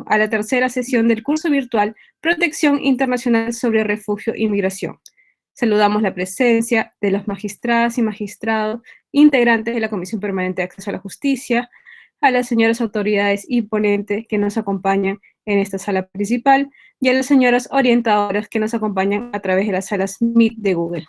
a la tercera sesión del curso virtual Protección Internacional sobre Refugio y Migración. Saludamos la presencia de los magistradas y magistrados integrantes de la Comisión Permanente de Acceso a la Justicia, a las señoras autoridades y ponentes que nos acompañan en esta sala principal y a las señoras orientadoras que nos acompañan a través de las salas Meet de Google.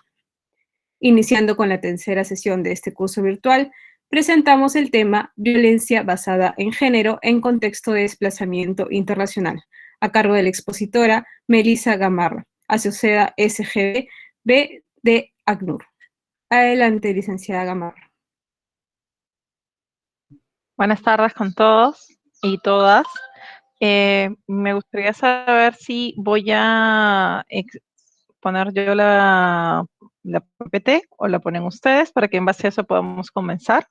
Iniciando con la tercera sesión de este curso virtual, presentamos el tema Violencia basada en género en contexto de desplazamiento internacional, a cargo de la expositora Melissa Gamarra, asociada SGB de ACNUR. Adelante, licenciada Gamarra. Buenas tardes con todos y todas. Me gustaría saber si voy a poner yo la PPT o la ponen ustedes para que en base a eso podamos comenzar.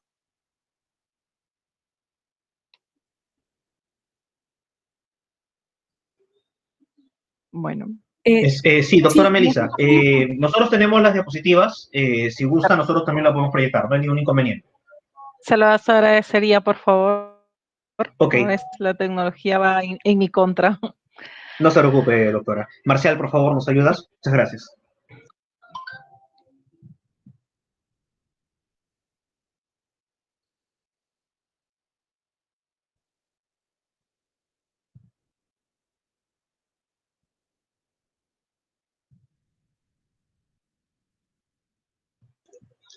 Bueno. Sí, doctora Melissa, nosotros tenemos las diapositivas, si gusta nosotros también las podemos proyectar, no hay ningún inconveniente. Se lo agradecería, por favor. Ok. La tecnología va en mi contra. No se preocupe, doctora. Marcial, por favor, ¿nos ayudas? Muchas gracias.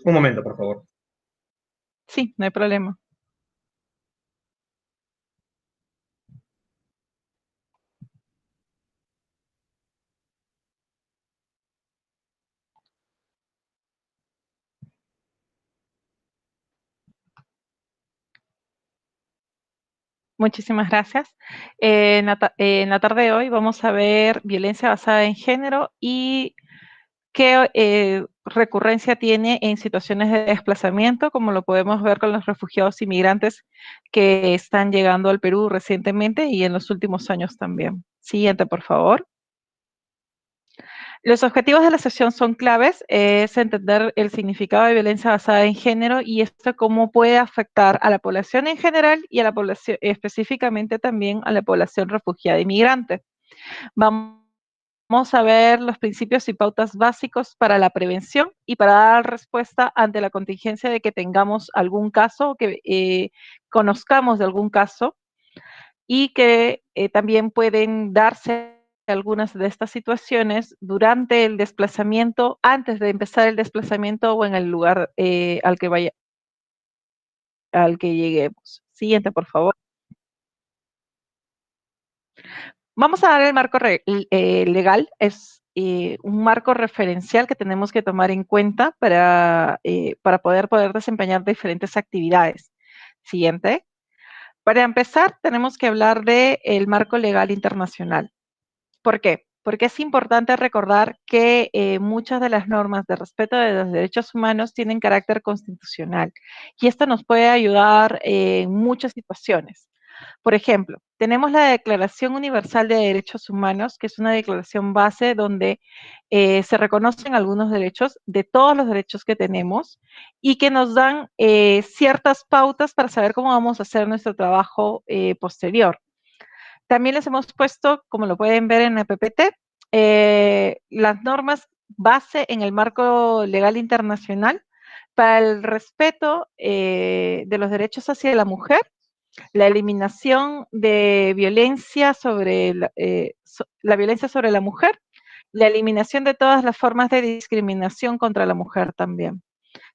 Un momento, por favor. Sí, no hay problema. Muchísimas gracias. En la tarde de hoy vamos a ver violencia basada en género y qué recurrencia tiene en situaciones de desplazamiento, como lo podemos ver con los refugiados inmigrantes que están llegando al Perú recientemente y en los últimos años también. Siguiente, por favor. Los objetivos de la sesión son claves, es entender el significado de violencia basada en género y esto cómo puede afectar a la población en general y a la población, específicamente también a la población refugiada e inmigrante. Vamos a ver los principios y pautas básicos para la prevención y para dar respuesta ante la contingencia de que tengamos algún caso, que conozcamos de algún caso y que también pueden darse algunas de estas situaciones durante el desplazamiento, antes de empezar el desplazamiento o en el lugar al que lleguemos. Siguiente, por favor. Vamos a dar el marco legal. Es un marco referencial que tenemos que tomar en cuenta para poder desempeñar diferentes actividades. Siguiente. Para empezar, tenemos que hablar del marco legal internacional. ¿Por qué? Porque es importante recordar que muchas de las normas de respeto de los derechos humanos tienen carácter constitucional y esto nos puede ayudar en muchas situaciones. Por ejemplo, tenemos la Declaración Universal de Derechos Humanos, que es una declaración base donde se reconocen algunos derechos de todos los derechos que tenemos y que nos dan ciertas pautas para saber cómo vamos a hacer nuestro trabajo posterior. También les hemos puesto, como lo pueden ver en la PPT, las normas base en el marco legal internacional para el respeto de los derechos hacia la mujer, la eliminación de violencia sobre la violencia sobre la mujer, la eliminación de todas las formas de discriminación contra la mujer también,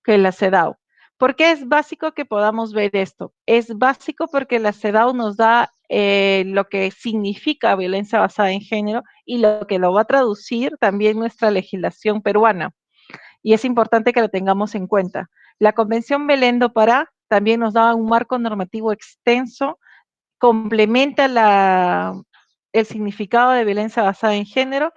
que es la CEDAW. ¿Por qué es básico que podamos ver esto? Es básico porque la CEDAW nos da lo que significa violencia basada en género y lo que lo va a traducir también nuestra legislación peruana. Y es importante que lo tengamos en cuenta. La Convención Belén do Pará también nos da un marco normativo extenso, complementa el significado de violencia basada en género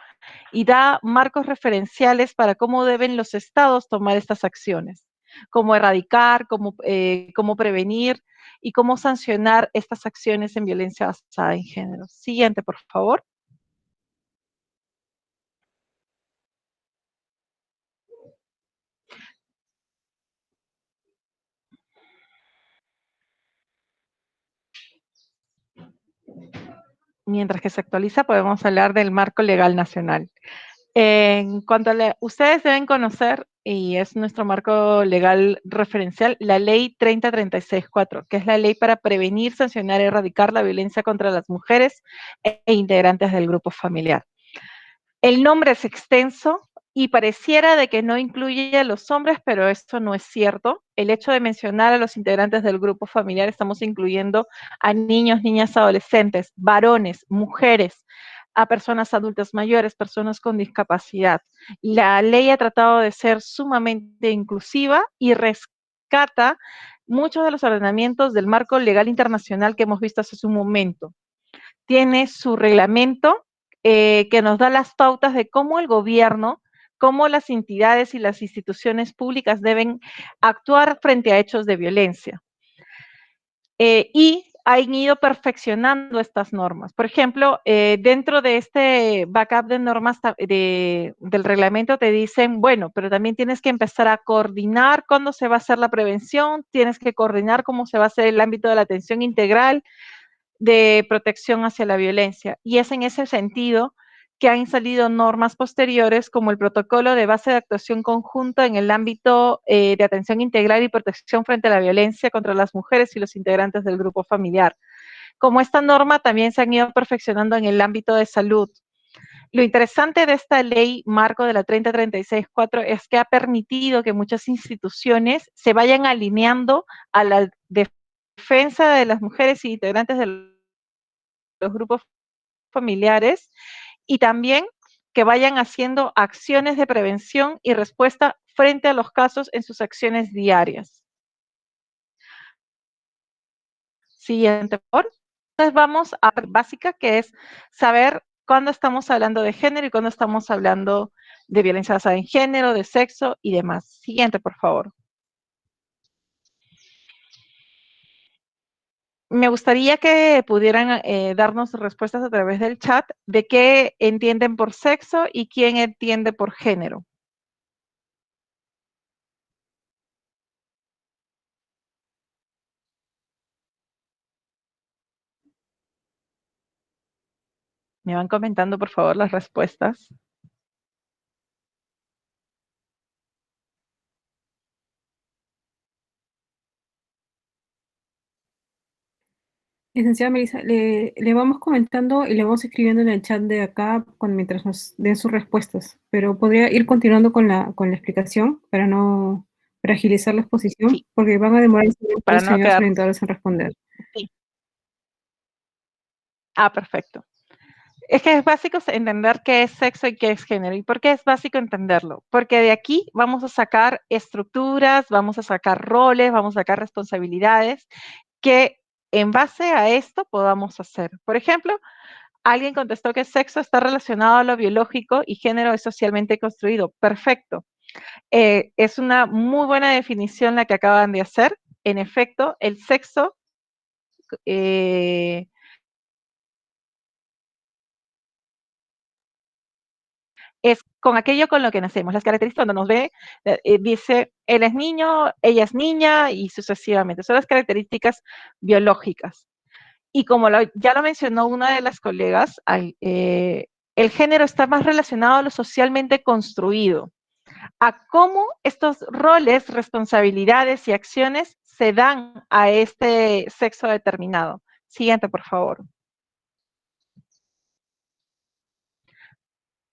y da marcos referenciales para cómo deben los estados tomar estas acciones, cómo erradicar, cómo prevenir y cómo sancionar estas acciones en violencia basada en género. Siguiente, por favor. mientras que se actualiza, podemos hablar del marco legal nacional. En cuanto a ustedes deben conocer, y es nuestro marco legal referencial, la Ley 3036-4, que es la ley para prevenir, sancionar y erradicar la violencia contra las mujeres e integrantes del grupo familiar. El nombre es extenso y pareciera de que no incluye a los hombres, pero esto no es cierto. El hecho de mencionar a los integrantes del grupo familiar, estamos incluyendo a niños, niñas, adolescentes, varones, mujeres, a personas adultas mayores, personas con discapacidad. La ley ha tratado de ser sumamente inclusiva y rescata muchos de los ordenamientos del marco legal internacional que hemos visto hace un momento. Tiene su reglamento que nos da las pautas de cómo el gobierno, cómo las entidades y las instituciones públicas deben actuar frente a hechos de violencia. Y han ido perfeccionando estas normas. Por ejemplo, dentro de este backup de normas del reglamento te dicen, bueno, pero también tienes que empezar a coordinar cuándo se va a hacer la prevención, tienes que coordinar cómo se va a hacer el ámbito de la atención integral, de protección hacia la violencia. Y es en ese sentido que han salido normas posteriores como el protocolo de base de actuación conjunta en el ámbito de atención integral y protección frente a la violencia contra las mujeres y los integrantes del grupo familiar. Como esta norma también se han ido perfeccionando en el ámbito de salud. Lo interesante de esta ley marco de la 3036-4 es que ha permitido que muchas instituciones se vayan alineando a la defensa de las mujeres y integrantes de los grupos familiares y también que vayan haciendo acciones de prevención y respuesta frente a los casos en sus acciones diarias. Siguiente, por favor. Entonces vamos a la básica, que es saber cuándo estamos hablando de género y cuándo estamos hablando de violencia basada en género, de sexo y demás. Siguiente, por favor. Me gustaría que pudieran darnos respuestas a través del chat de qué entienden por sexo y quién entiende por género. Me van comentando, por favor, las respuestas. Licenciada Melissa, le vamos comentando y le vamos escribiendo en el chat de acá mientras nos den sus respuestas, pero podría ir continuando con la explicación para agilizar la exposición, Sí, porque van a demorar para los no señores quedar. orientadores en responder. Sí. Ah, perfecto. Es que es básico entender qué es sexo y qué es género. ¿Y por qué es básico entenderlo? Porque de aquí vamos a sacar estructuras, vamos a sacar roles, vamos a sacar responsabilidades que en base a esto podamos hacer. Por ejemplo, alguien contestó que sexo está relacionado a lo biológico y género es socialmente construido. Perfecto. Es una muy buena definición la que acaban de hacer. En efecto, el sexo es con aquello con lo que nacemos. Las características, cuando nos ve, dice, él es niño, ella es niña y sucesivamente. Son las características biológicas. Y como ya lo mencionó una de las colegas, el género está más relacionado a lo socialmente construido, a cómo estos roles, responsabilidades y acciones se dan a este sexo determinado. Siguiente, por favor.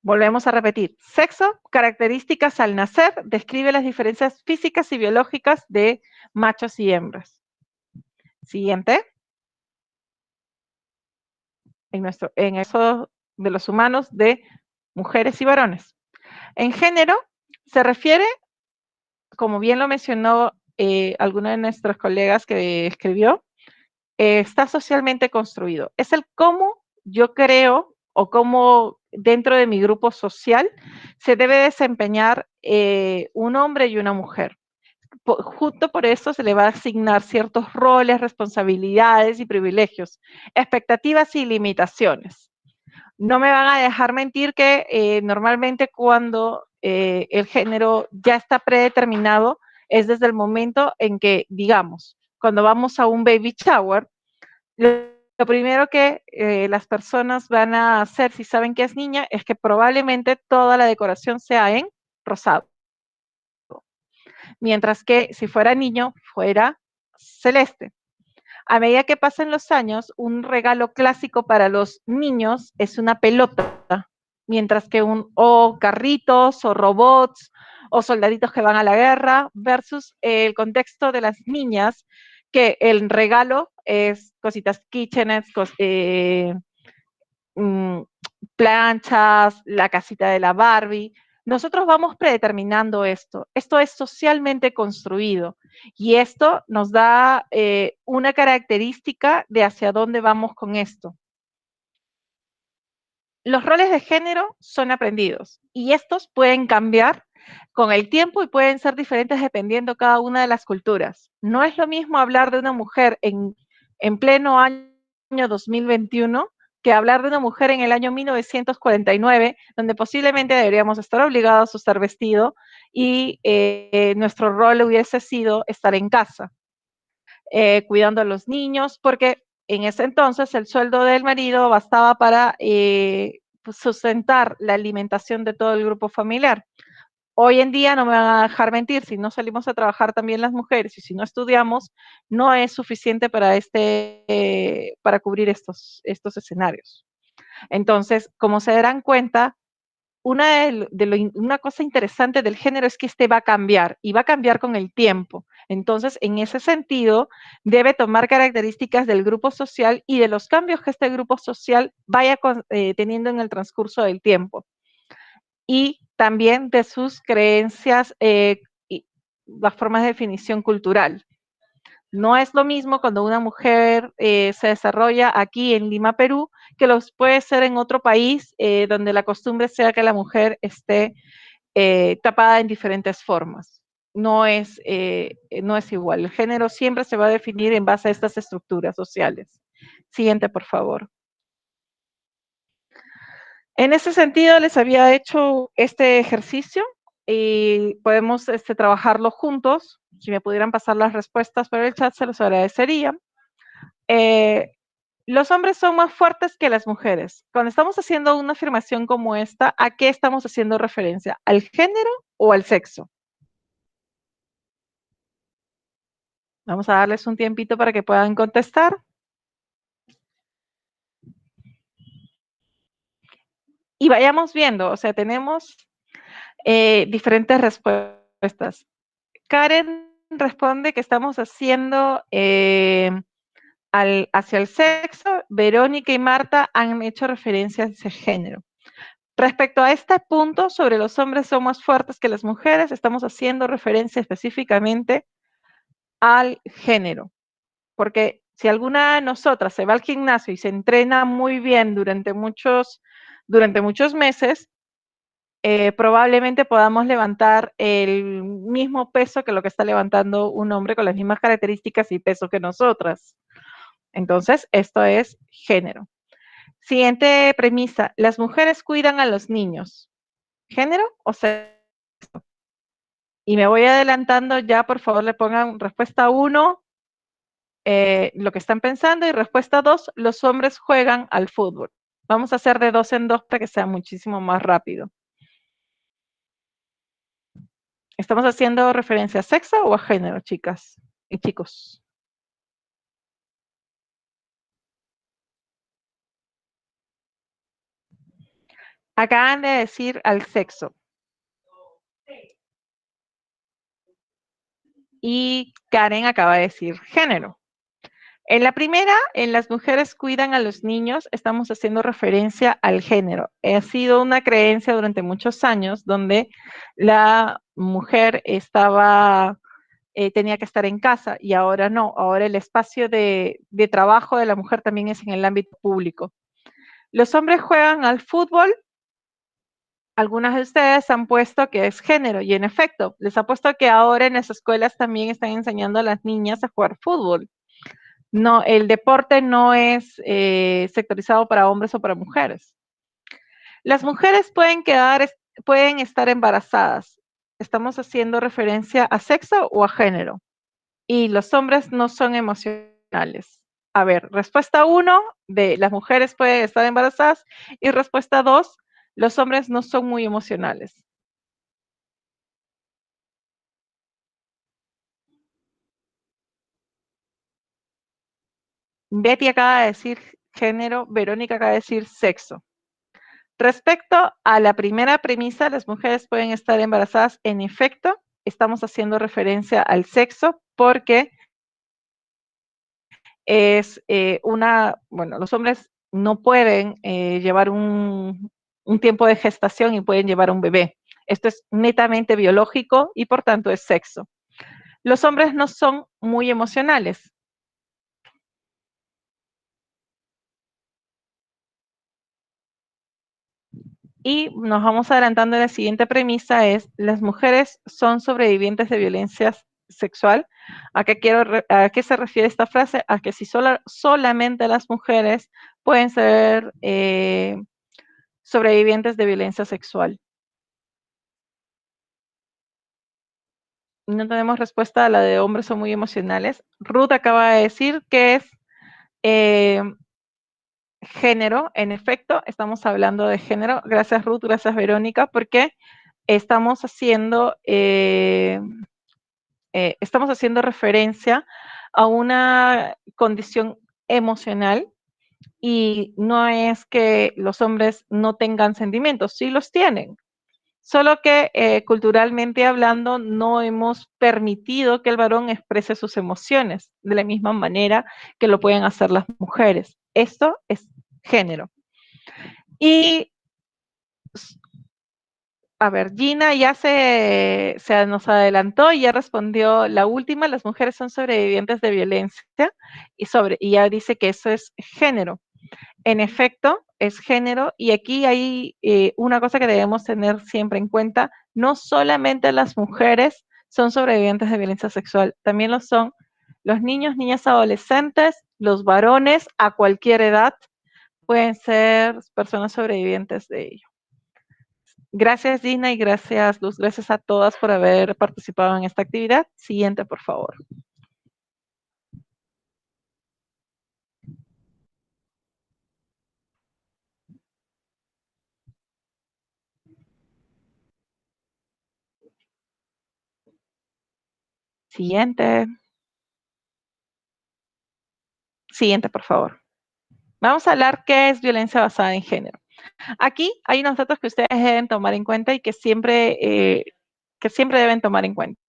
Volvemos a repetir. Sexo, características al nacer, describe las diferencias físicas y biológicas de machos y hembras. Siguiente. En eso de los humanos de mujeres y varones. En género, se refiere, como bien lo mencionó alguno de nuestros colegas que escribió, está socialmente construido. Es el cómo yo creo o cómo dentro de mi grupo social se debe desempeñar un hombre y una mujer. Justo por eso se le va a asignar ciertos roles, responsabilidades y privilegios, expectativas y limitaciones. No me van a dejar mentir que normalmente cuando el género ya está predeterminado es desde el momento en que, digamos, cuando vamos a un baby shower, lo lo primero que las personas van a hacer si saben que es niña es que probablemente toda la decoración sea en rosado. Mientras que si fuera niño, fuera celeste. A medida que pasan los años, un regalo clásico para los niños es una pelota, mientras que o carritos, o robots, o soldaditos que van a la guerra, versus el contexto de las niñas, que el regalo es cositas kitchenettes, mm, planchas, la casita de la Barbie. Nosotros vamos predeterminando esto. Esto es socialmente construido y esto nos da una característica de hacia dónde vamos con esto. Los roles de género son aprendidos y estos pueden cambiar con el tiempo y pueden ser diferentes dependiendo cada una de las culturas. No es lo mismo hablar de una mujer en pleno año 2021 que hablar de una mujer en el año 1949, donde posiblemente deberíamos estar obligados a usar vestido y nuestro rol hubiese sido estar en casa, cuidando a los niños, porque en ese entonces el sueldo del marido bastaba para sustentar la alimentación de todo el grupo familiar. Hoy en día, no me van a dejar mentir, si no salimos a trabajar también las mujeres y si no estudiamos, no es suficiente para cubrir estos escenarios. Entonces, como se darán cuenta, una cosa interesante del género es que este va a cambiar y va a cambiar con el tiempo. Entonces, en ese sentido, debe tomar características del grupo social y de los cambios que este grupo social vaya teniendo en el transcurso del tiempo. Y también de sus creencias y las formas de definición cultural. No es lo mismo cuando una mujer se desarrolla aquí en Lima, Perú, que los puede ser en otro país donde la costumbre sea que la mujer esté tapada en diferentes formas. No es igual. El género siempre se va a definir en base a estas estructuras sociales. Siguiente, por favor. En ese sentido, les había hecho este ejercicio y podemos trabajarlo juntos. Si me pudieran pasar las respuestas por el chat, se los agradecería. Los hombres son más fuertes que las mujeres. Cuando estamos haciendo una afirmación como esta, ¿a qué estamos haciendo referencia? ¿Al género o al sexo? Vamos a darles un tiempito para que puedan contestar. Y vayamos viendo, o sea, tenemos diferentes respuestas. Karen responde que estamos haciendo hacia el sexo. Verónica y Marta han hecho referencia a ese género. Respecto a este punto sobre los hombres son más fuertes que las mujeres, estamos haciendo referencia específicamente al género. Porque si alguna de nosotras se va al gimnasio y se entrena muy bien durante muchos meses, probablemente podamos levantar el mismo peso que lo que está levantando un hombre con las mismas características y peso que nosotras. Entonces, esto es género. Siguiente premisa, las mujeres cuidan a los niños. ¿Género o sexo? Y me voy adelantando ya, por favor, le pongan respuesta 1, lo que están pensando, y respuesta 2, los hombres juegan al fútbol. Vamos a hacer de 2 en 2 para que sea muchísimo más rápido. ¿Estamos haciendo referencia a sexo o a género, chicas y chicos? Acaban de decir al sexo. Y Karen acaba de decir género. En la primera, en las mujeres cuidan a los niños, estamos haciendo referencia al género. Ha sido una creencia durante muchos años donde la mujer tenía que estar en casa y ahora no. Ahora el espacio de trabajo de la mujer también es en el ámbito público. Los hombres juegan al fútbol. Algunas de ustedes han puesto que es género y en efecto, les ha puesto que ahora en las escuelas también están enseñando a las niñas a jugar fútbol. No, el deporte no es sectorizado para hombres o para mujeres. Las mujeres pueden estar embarazadas. ¿Estamos haciendo referencia a sexo o a género? Y los hombres no son emocionales. A ver, respuesta 1, de las mujeres pueden estar embarazadas, y respuesta 2, los hombres no son muy emocionales. Betty acaba de decir género, Verónica acaba de decir sexo. Respecto a la primera premisa, las mujeres pueden estar embarazadas, en efecto, estamos haciendo referencia al sexo porque es bueno, los hombres no pueden llevar un tiempo de gestación y pueden llevar un bebé. Esto es netamente biológico y por tanto es sexo. Los hombres no son muy emocionales. Y nos vamos adelantando a la siguiente premisa, es las mujeres son sobrevivientes de violencia sexual. ¿A qué se refiere esta frase? A que si solamente las mujeres pueden ser sobrevivientes de violencia sexual. No tenemos respuesta a la de hombres son muy emocionales. Ruth acaba de decir que es género. En efecto, estamos hablando de género. Gracias Ruth, gracias Verónica, porque estamos haciendo referencia a una condición emocional y no es que los hombres no tengan sentimientos, sí los tienen. Solo que culturalmente hablando no hemos permitido que el varón exprese sus emociones de la misma manera que lo pueden hacer las mujeres. Esto es género. Y a ver, Gina ya se nos adelantó y ya respondió la última. Las mujeres son sobrevivientes de violencia y ya dice que eso es género. En efecto, es género y aquí hay una cosa que debemos tener siempre en cuenta. No solamente las mujeres son sobrevivientes de violencia sexual, también lo son los niños, niñas, adolescentes, los varones a cualquier edad pueden ser personas sobrevivientes de ello. Gracias, Gina, y gracias, Luz. Gracias a todas por haber participado en esta actividad. Siguiente, por favor. Siguiente. Siguiente, por favor. Vamos a hablar qué es violencia basada en género. Aquí hay unos datos que ustedes deben tomar en cuenta y que siempre deben tomar en cuenta.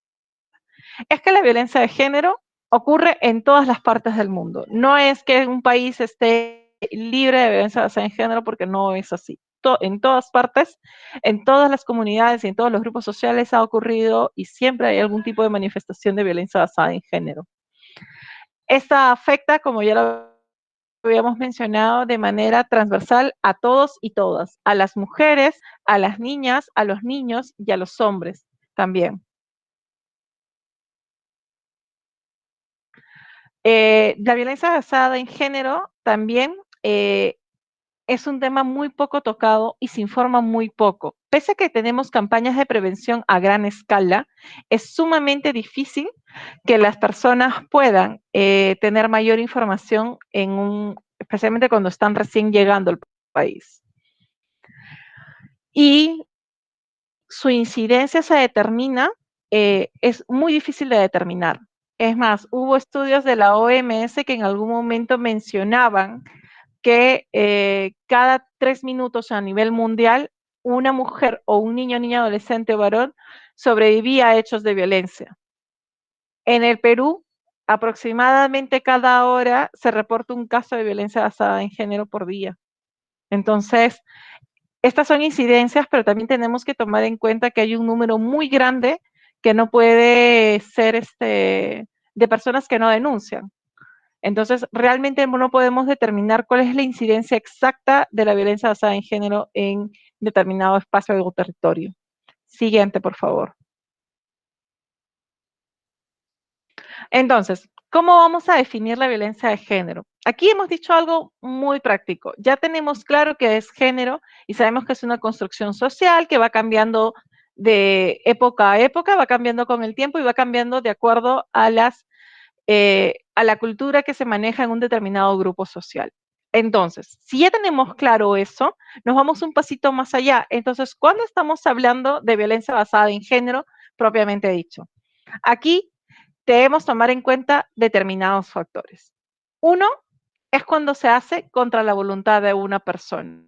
Es que la violencia de género ocurre en todas las partes del mundo. No es que un país esté libre de violencia basada en género porque no es así. En todas partes, en todas las comunidades y en todos los grupos sociales ha ocurrido y siempre hay algún tipo de manifestación de violencia basada en género. Esta afecta, como ya lo habíamos mencionado, de manera transversal a todos y todas, a las mujeres, a las niñas, a los niños y a los hombres también. La violencia basada en género también es un tema muy poco tocado y se informa muy poco. Pese a que tenemos campañas de prevención a gran escala, es sumamente difícil que las personas puedan tener mayor información especialmente cuando están recién llegando al país. Y su incidencia se determina, es muy difícil de determinar. Es más, hubo estudios de la OMS que en algún momento mencionaban que cada 3 minutos a nivel mundial, una mujer o un niño, niña, adolescente o varón sobrevivía a hechos de violencia. En el Perú, aproximadamente cada hora se reporta un caso de violencia basada en género por día. Entonces, estas son incidencias, pero también tenemos que tomar en cuenta que hay un número muy grande que no puede ser de personas que no denuncian. Entonces, realmente no podemos determinar cuál es la incidencia exacta de la violencia basada en género en determinado espacio o territorio. Siguiente, por favor. Entonces, ¿cómo vamos a definir la violencia de género? Aquí hemos dicho algo muy práctico. Ya tenemos claro que es género y sabemos que es una construcción social que va cambiando de época a época, va cambiando con el tiempo y va cambiando de acuerdo a las a la cultura que se maneja en un determinado grupo social. Entonces, si ya tenemos claro eso, nos vamos un pasito más allá. Entonces, cuando estamos hablando de violencia basada en género, propiamente dicho, aquí debemos tomar en cuenta determinados factores. Uno es cuando se hace contra la voluntad de una persona.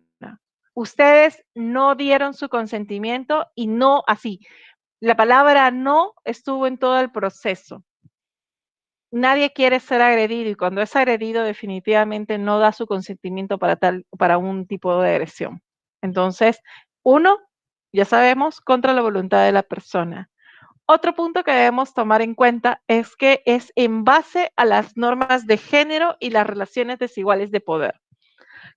Ustedes no dieron su consentimiento y no así. La palabra no estuvo en todo el proceso. Nadie quiere ser agredido y cuando es agredido definitivamente no da su consentimiento para un tipo de agresión. Entonces, uno, ya sabemos, contra la voluntad de la persona. Otro punto que debemos tomar en cuenta es que es en base a las normas de género y las relaciones desiguales de poder.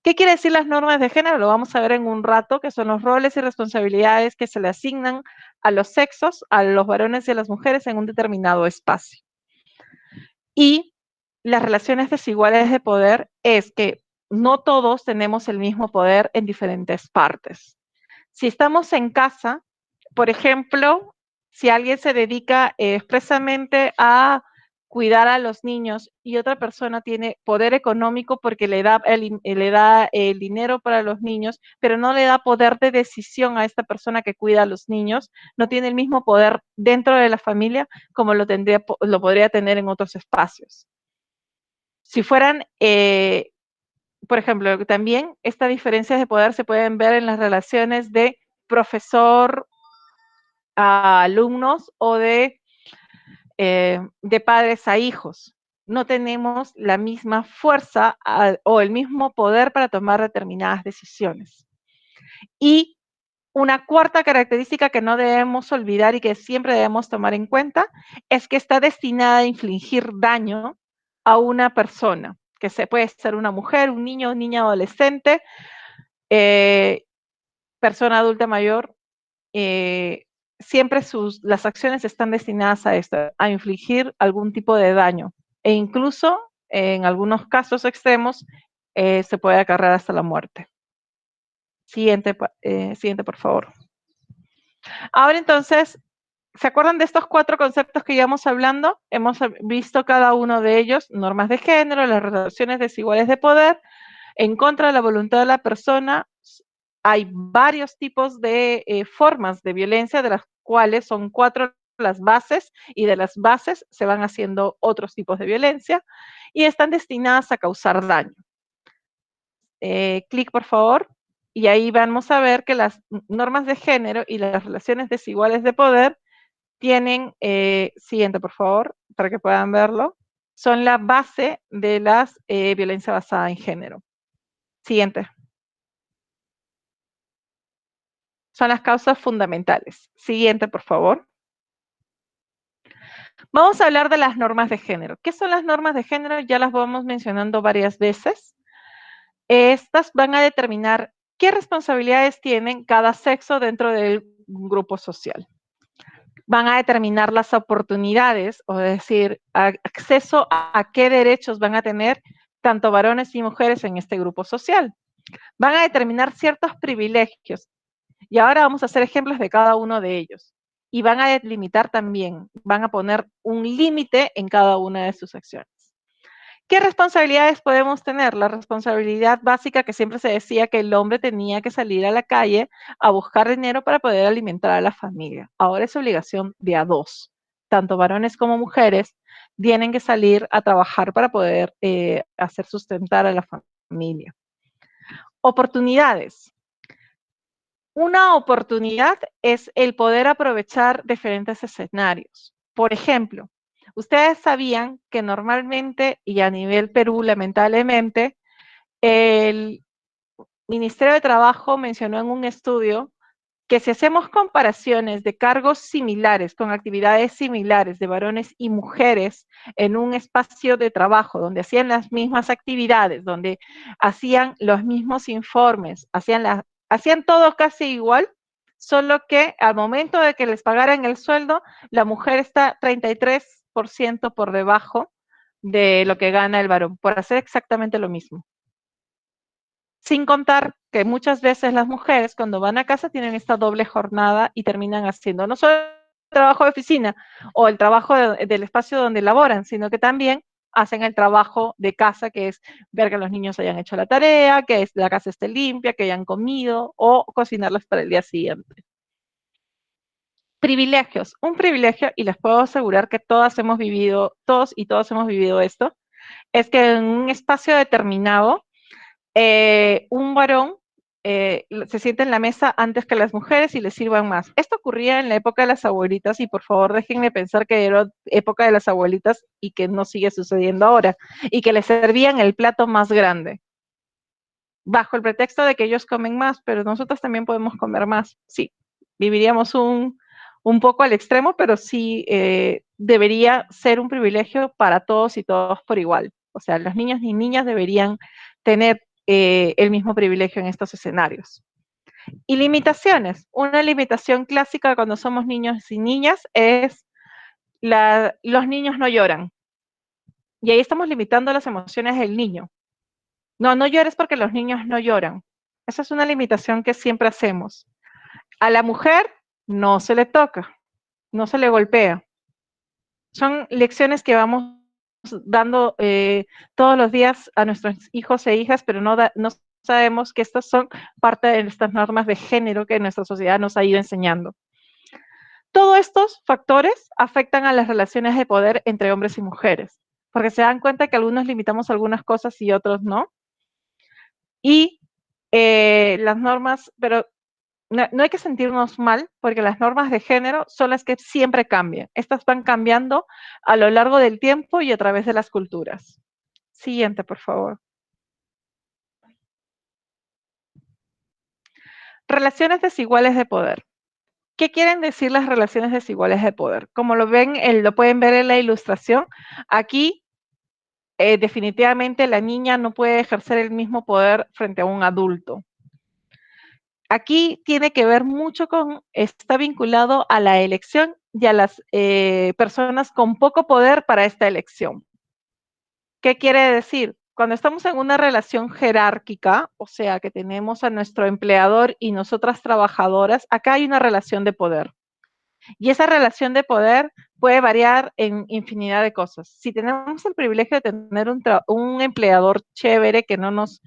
¿Qué quiere decir las normas de género? Lo vamos a ver en un rato, que son los roles y responsabilidades que se le asignan a los sexos, a los varones y a las mujeres en un determinado espacio. Y las relaciones desiguales de poder es que no todos tenemos el mismo poder en diferentes partes. Si estamos en casa, por ejemplo, si alguien se dedica expresamente a cuidar a los niños y otra persona tiene poder económico porque le da el dinero para los niños, pero no le da poder de decisión a esta persona que cuida a los niños, no tiene el mismo poder dentro de la familia como lo podría tener en otros espacios. Si fueran, por ejemplo, también estas diferencias de poder se pueden ver en las relaciones de profesor a alumnos o de padres a hijos. No tenemos la misma fuerza o el mismo poder para tomar determinadas decisiones. Y una cuarta característica que no debemos olvidar y que siempre debemos tomar en cuenta es que está destinada a infligir daño a una persona, que puede ser una mujer, un niño, niña adolescente, persona adulta mayor, siempre las acciones están destinadas a esto, a infligir algún tipo de daño. E incluso, en algunos casos extremos, se puede acarrear hasta la muerte. Siguiente, por favor. Ahora entonces, ¿se acuerdan de estos 4 conceptos que íbamos hablando? Hemos visto cada uno de ellos, normas de género, las relaciones desiguales de poder, en contra de la voluntad de la persona. Hay varios tipos de formas de violencia, de las cuales son 4 las bases, y de las bases se van haciendo otros tipos de violencia, y están destinadas a causar daño. Clic, por favor, y ahí vamos a ver que las normas de género y las relaciones desiguales de poder tienen, siguiente, por favor, para que puedan verlo, son la base de las violencia basada en género. Siguiente. Son las causas fundamentales. Siguiente, por favor. Vamos a hablar de las normas de género. ¿Qué son las normas de género? Ya las vamos mencionando varias veces. Estas van a determinar qué responsabilidades tienen cada sexo dentro del grupo social. Van a determinar las oportunidades, o decir, acceso a qué derechos van a tener tanto varones y mujeres en este grupo social. Van a determinar ciertos privilegios. Y ahora vamos a hacer ejemplos de cada uno de ellos. Y van a delimitar también, van a poner un límite en cada una de sus acciones. ¿Qué responsabilidades podemos tener? La responsabilidad básica que siempre se decía que el hombre tenía que salir a la calle a buscar dinero para poder alimentar a la familia. Ahora es obligación de a 2. Tanto varones como mujeres tienen que salir a trabajar para poder hacer sustentar a la familia. Oportunidades. Una oportunidad es el poder aprovechar diferentes escenarios. Por ejemplo, ustedes sabían que normalmente, y a nivel Perú, lamentablemente, el Ministerio de Trabajo mencionó en un estudio que si hacemos comparaciones de cargos similares, con actividades similares de varones y mujeres en un espacio de trabajo donde hacían las mismas actividades, donde hacían los mismos informes, hacían todo casi igual, solo que al momento de que les pagaran el sueldo, la mujer está 33% por debajo de lo que gana el varón, por hacer exactamente lo mismo. Sin contar que muchas veces las mujeres cuando van a casa tienen esta doble jornada y terminan haciendo no solo el trabajo de oficina o el trabajo del espacio donde laboran, sino que también hacen el trabajo de casa, que es ver que los niños hayan hecho la tarea, que la casa esté limpia, que hayan comido o cocinarlas para el día siguiente. Privilegios. Un privilegio, y les puedo asegurar que todos y todos hemos vivido esto, es que en un espacio determinado, un varón se sienta en la mesa antes que las mujeres y les sirvan más. Esto ocurría en la época de las abuelitas y por favor déjenme pensar que era época de las abuelitas y que no sigue sucediendo ahora y que les servían el plato más grande bajo el pretexto de que ellos comen más, pero nosotros también podemos comer más. Sí, viviríamos un poco al extremo, pero sí debería ser un privilegio para todos y todos por igual. O sea, los niños y niñas deberían tener el mismo privilegio en estos escenarios. Y limitaciones. Una limitación clásica cuando somos niños y niñas es los niños no lloran. Y ahí estamos limitando las emociones del niño. No, no llores porque los niños no lloran. Esa es una limitación que siempre hacemos. A la mujer no se le toca, no se le golpea. Son lecciones que vamos dando todos los días a nuestros hijos e hijas, pero no sabemos que estas son parte de estas normas de género que nuestra sociedad nos ha ido enseñando. Todos estos factores afectan a las relaciones de poder entre hombres y mujeres, porque se dan cuenta que algunos limitamos algunas cosas y otros no. Y las normas, pero no hay que sentirnos mal, porque las normas de género son las que siempre cambian. Estas van cambiando a lo largo del tiempo y a través de las culturas. Siguiente, por favor. Relaciones desiguales de poder. ¿Qué quieren decir las relaciones desiguales de poder? Como lo pueden ver en la ilustración, aquí definitivamente la niña no puede ejercer el mismo poder frente a un adulto. Aquí tiene que ver mucho está vinculado a la elección y a las personas con poco poder para esta elección. ¿Qué quiere decir? Cuando estamos en una relación jerárquica, o sea, que tenemos a nuestro empleador y nosotras trabajadoras, acá hay una relación de poder. Y esa relación de poder puede variar en infinidad de cosas. Si tenemos el privilegio de tener un empleador chévere que no nos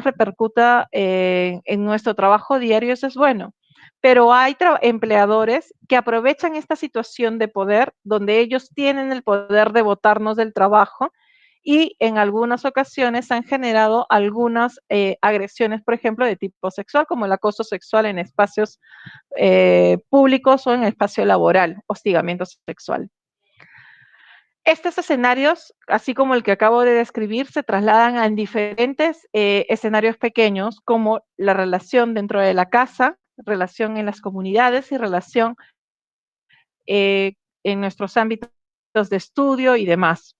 repercuta en nuestro trabajo diario, eso es bueno. Pero hay empleadores que aprovechan esta situación de poder, donde ellos tienen el poder de botarnos del trabajo y en algunas ocasiones han generado algunas agresiones, por ejemplo, de tipo sexual, como el acoso sexual en espacios públicos o en el espacio laboral, hostigamiento sexual. Estos escenarios, así como el que acabo de describir, se trasladan a diferentes escenarios pequeños, como la relación dentro de la casa, relación en las comunidades y relación en nuestros ámbitos de estudio y demás.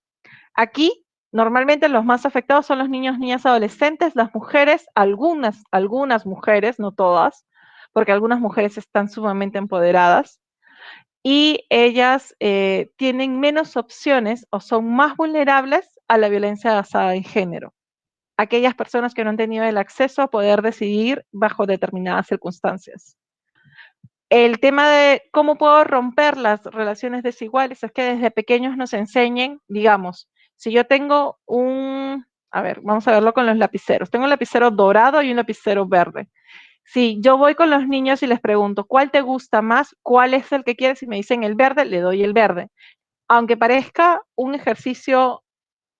Aquí, normalmente los más afectados son los niños, niñas, adolescentes, las mujeres, algunas mujeres, no todas, porque algunas mujeres están sumamente empoderadas, y ellas tienen menos opciones o son más vulnerables a la violencia basada en género. Aquellas personas que no han tenido el acceso a poder decidir bajo determinadas circunstancias. El tema de cómo puedo romper las relaciones desiguales es que desde pequeños nos enseñen, digamos, si yo tengo a ver, vamos a verlo con los lapiceros. Tengo un lapicero dorado y un lapicero verde. Si yo voy con los niños y les pregunto, ¿cuál te gusta más? ¿Cuál es el que quieres? Si me dicen el verde, le doy el verde. Aunque parezca un ejercicio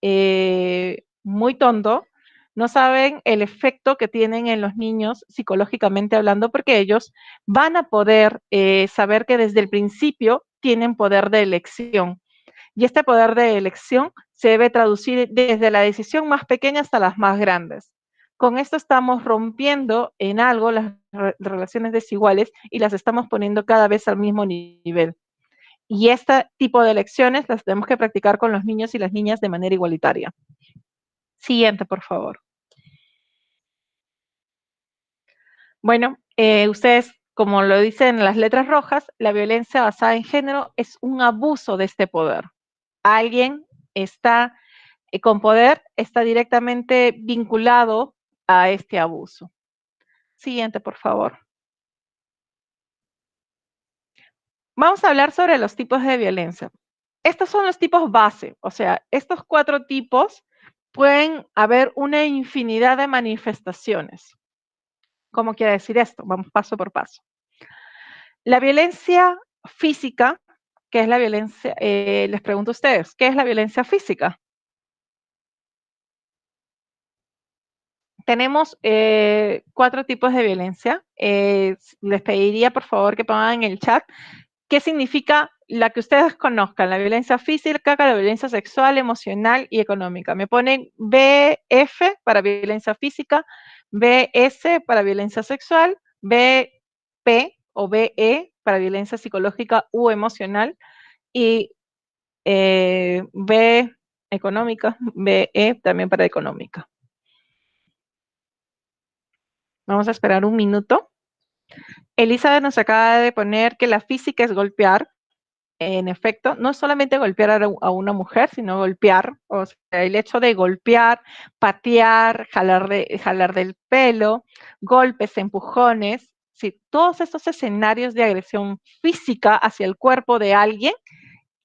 muy tonto, no saben el efecto que tienen en los niños psicológicamente hablando, porque ellos van a poder saber que desde el principio tienen poder de elección. Y este poder de elección se debe traducir desde la decisión más pequeña hasta las más grandes. Con esto estamos rompiendo en algo las relaciones desiguales y las estamos poniendo cada vez al mismo nivel. Y este tipo de elecciones las tenemos que practicar con los niños y las niñas de manera igualitaria. Siguiente, por favor. Bueno, ustedes, como lo dicen las letras rojas, la violencia basada en género es un abuso de este poder. Alguien está con poder, está directamente vinculado a este abuso. Siguiente, por favor. Vamos a hablar sobre los tipos de violencia. estos son los tipos base, o sea, estos 4 tipos pueden haber una infinidad de manifestaciones. ¿Cómo quiere decir esto? Vamos paso por paso. La violencia física, ¿qué es la violencia? Les pregunto a ustedes, ¿qué es la violencia física? Tenemos 4 tipos de violencia. Les pediría, por favor, que pongan en el chat qué significa la que ustedes conozcan, la violencia física, la violencia sexual, emocional y económica. Me ponen BF para violencia física, BS para violencia sexual, BP o BE para violencia psicológica u emocional y B económica, BE también para económica. Vamos a esperar un minuto. Elizabeth nos acaba de poner que la física es golpear. En efecto, no es solamente golpear a una mujer, sino golpear, o sea, el hecho de golpear, patear, jalar del pelo, golpes, empujones, sí, todos estos escenarios de agresión física hacia el cuerpo de alguien,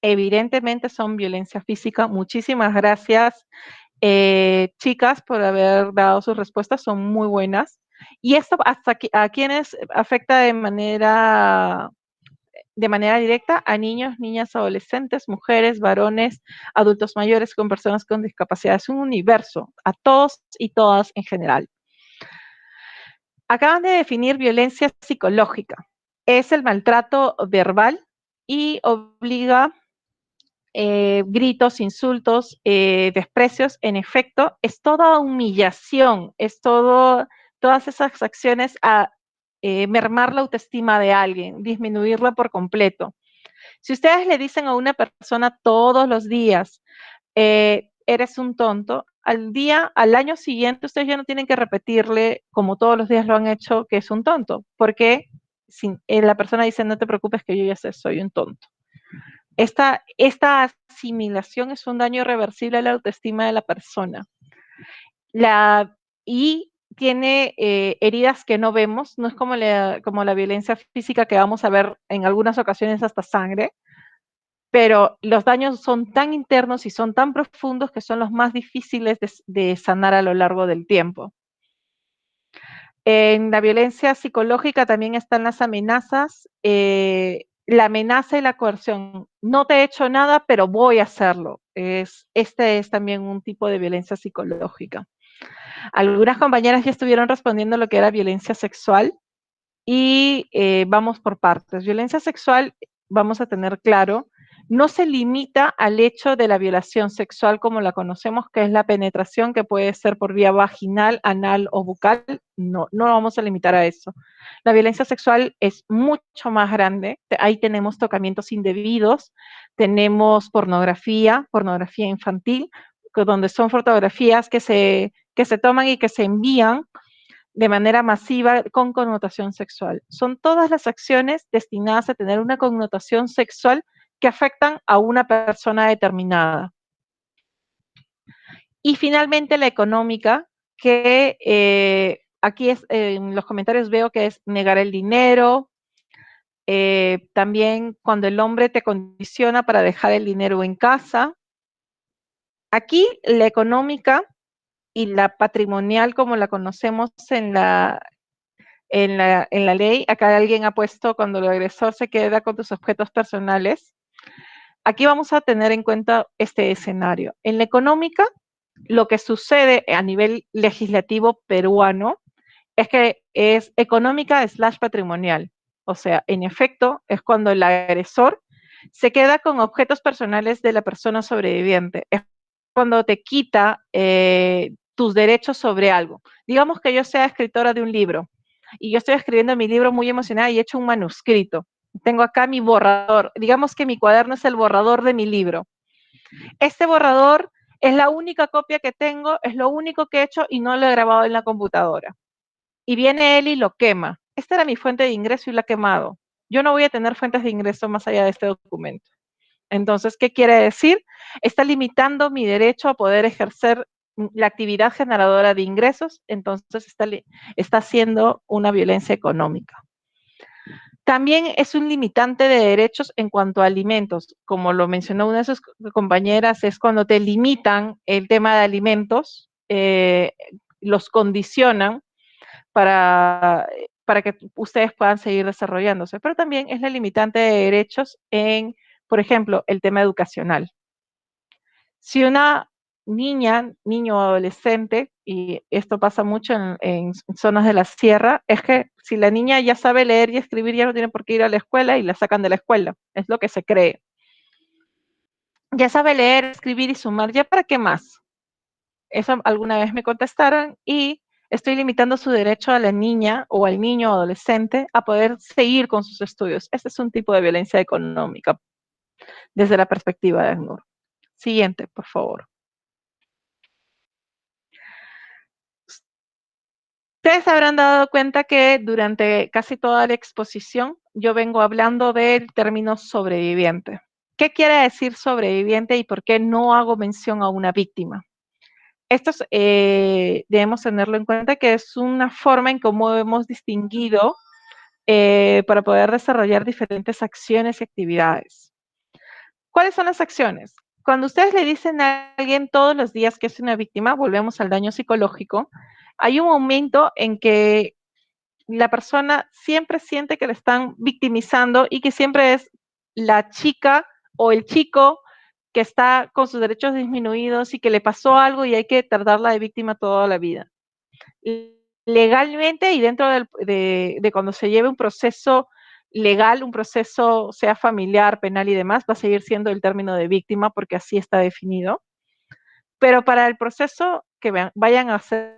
evidentemente son violencia física. Muchísimas gracias, chicas, por haber dado sus respuestas, son muy buenas. Y esto hasta a quienes afecta de manera directa a niños, niñas, adolescentes, mujeres, varones, adultos mayores con personas con discapacidad. Es un universo, a todos y todas en general. Acaban de definir violencia psicológica. Es el maltrato verbal y obliga gritos, insultos, desprecios. En efecto, es toda humillación, es todas esas acciones a mermar la autoestima de alguien, disminuirla por completo. Si ustedes le dicen a una persona todos los días, eres un tonto, al año siguiente ustedes ya no tienen que repetirle, como todos los días lo han hecho, que es un tonto, porque la persona dice, no te preocupes que yo ya sé, soy un tonto. Esta asimilación es un daño irreversible a la autoestima de la persona. Y tiene heridas que no vemos, no es como la violencia física que vamos a ver en algunas ocasiones hasta sangre, pero los daños son tan internos y son tan profundos que son los más difíciles de sanar a lo largo del tiempo. En la violencia psicológica también están las amenazas, la amenaza y la coerción. No te he hecho nada, pero voy a hacerlo. Este es también un tipo de violencia psicológica. Algunas compañeras ya estuvieron respondiendo lo que era violencia sexual y vamos por partes. Violencia sexual, vamos a tener claro, no se limita al hecho de la violación sexual como la conocemos, que es la penetración que puede ser por vía vaginal, anal o bucal. No vamos a limitar a eso. La violencia sexual es mucho más grande. Ahí tenemos tocamientos indebidos, tenemos pornografía infantil, donde son fotografías que se toman y que se envían de manera masiva con connotación sexual. Son todas las acciones destinadas a tener una connotación sexual que afectan a una persona determinada. Y finalmente la económica, que aquí en los comentarios veo que es negar el dinero, también cuando el hombre te condiciona para dejar el dinero en casa. Aquí la económica y la patrimonial, como la conocemos en la ley, acá alguien ha puesto cuando el agresor se queda con tus objetos personales. Aquí vamos a tener en cuenta este escenario. En la económica, lo que sucede a nivel legislativo peruano es que es económica / patrimonial. O sea, en efecto, es cuando el agresor se queda con objetos personales de la persona sobreviviente. Es cuando te quita tus derechos sobre algo. Digamos que yo sea escritora de un libro y yo estoy escribiendo mi libro muy emocionada y he hecho un manuscrito. Tengo acá mi borrador. Digamos que mi cuaderno es el borrador de mi libro. Este borrador es la única copia que tengo, es lo único que he hecho y no lo he grabado en la computadora. Y viene él y lo quema. Esta era mi fuente de ingreso y la ha quemado. Yo no voy a tener fuentes de ingreso más allá de este documento. Entonces, ¿qué quiere decir? Está limitando mi derecho a poder ejercer la actividad generadora de ingresos, entonces está haciendo una violencia económica. También es un limitante de derechos en cuanto a alimentos. Como lo mencionó una de sus compañeras, es cuando te limitan el tema de alimentos, los condicionan para que ustedes puedan seguir desarrollándose. Pero también es la limitante de derechos en, por ejemplo, el tema educacional. Si una niña, niño o adolescente, y esto pasa mucho en zonas de la sierra, es que si la niña ya sabe leer y escribir, ya no tiene por qué ir a la escuela y la sacan de la escuela. Es lo que se cree. Ya sabe leer, escribir y sumar, ¿ya para qué más? Eso alguna vez me contestaron y estoy limitando su derecho a la niña o al niño o adolescente a poder seguir con sus estudios. Este es un tipo de violencia económica desde la perspectiva de ACNUR. Siguiente, por favor. Ustedes habrán dado cuenta que durante casi toda la exposición yo vengo hablando del término sobreviviente. ¿Qué quiere decir sobreviviente y por qué no hago mención a una víctima? Esto debemos tenerlo en cuenta, que es una forma en cómo hemos distinguido para poder desarrollar diferentes acciones y actividades. ¿Cuáles son las acciones? Cuando ustedes le dicen a alguien todos los días que es una víctima, volvemos al daño psicológico, hay un momento en que la persona siempre siente que le están victimizando y que siempre es la chica o el chico que está con sus derechos disminuidos y que le pasó algo y hay que tratarla de víctima toda la vida. Legalmente y dentro de cuando se lleve un proceso legal, un proceso sea familiar, penal y demás, va a seguir siendo el término de víctima porque así está definido. Pero para el proceso que vayan a hacer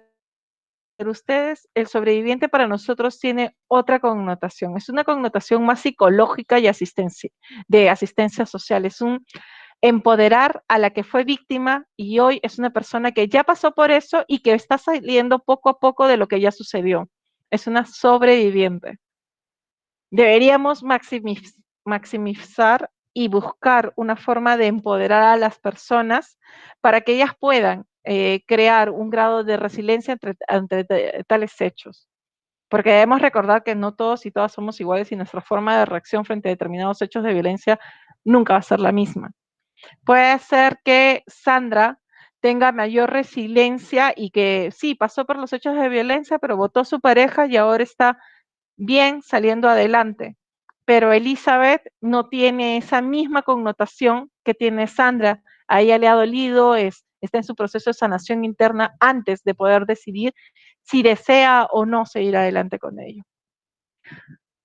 ustedes, el sobreviviente para nosotros tiene otra connotación. Es una connotación más psicológica y de asistencia social. Es un empoderar a la que fue víctima y hoy es una persona que ya pasó por eso y que está saliendo poco a poco de lo que ya sucedió. Es una sobreviviente. Deberíamos maximizar y buscar una forma de empoderar a las personas para que ellas puedan crear un grado de resiliencia ante tales hechos. Porque debemos recordar que no todos y todas somos iguales y nuestra forma de reacción frente a determinados hechos de violencia nunca va a ser la misma. Puede ser que Sandra tenga mayor resiliencia y que sí, pasó por los hechos de violencia, pero votó a su pareja y ahora está bien saliendo adelante. Pero Elizabeth no tiene esa misma connotación que tiene Sandra. A ella le ha dolido, está en su proceso de sanación interna antes de poder decidir si desea o no seguir adelante con ello.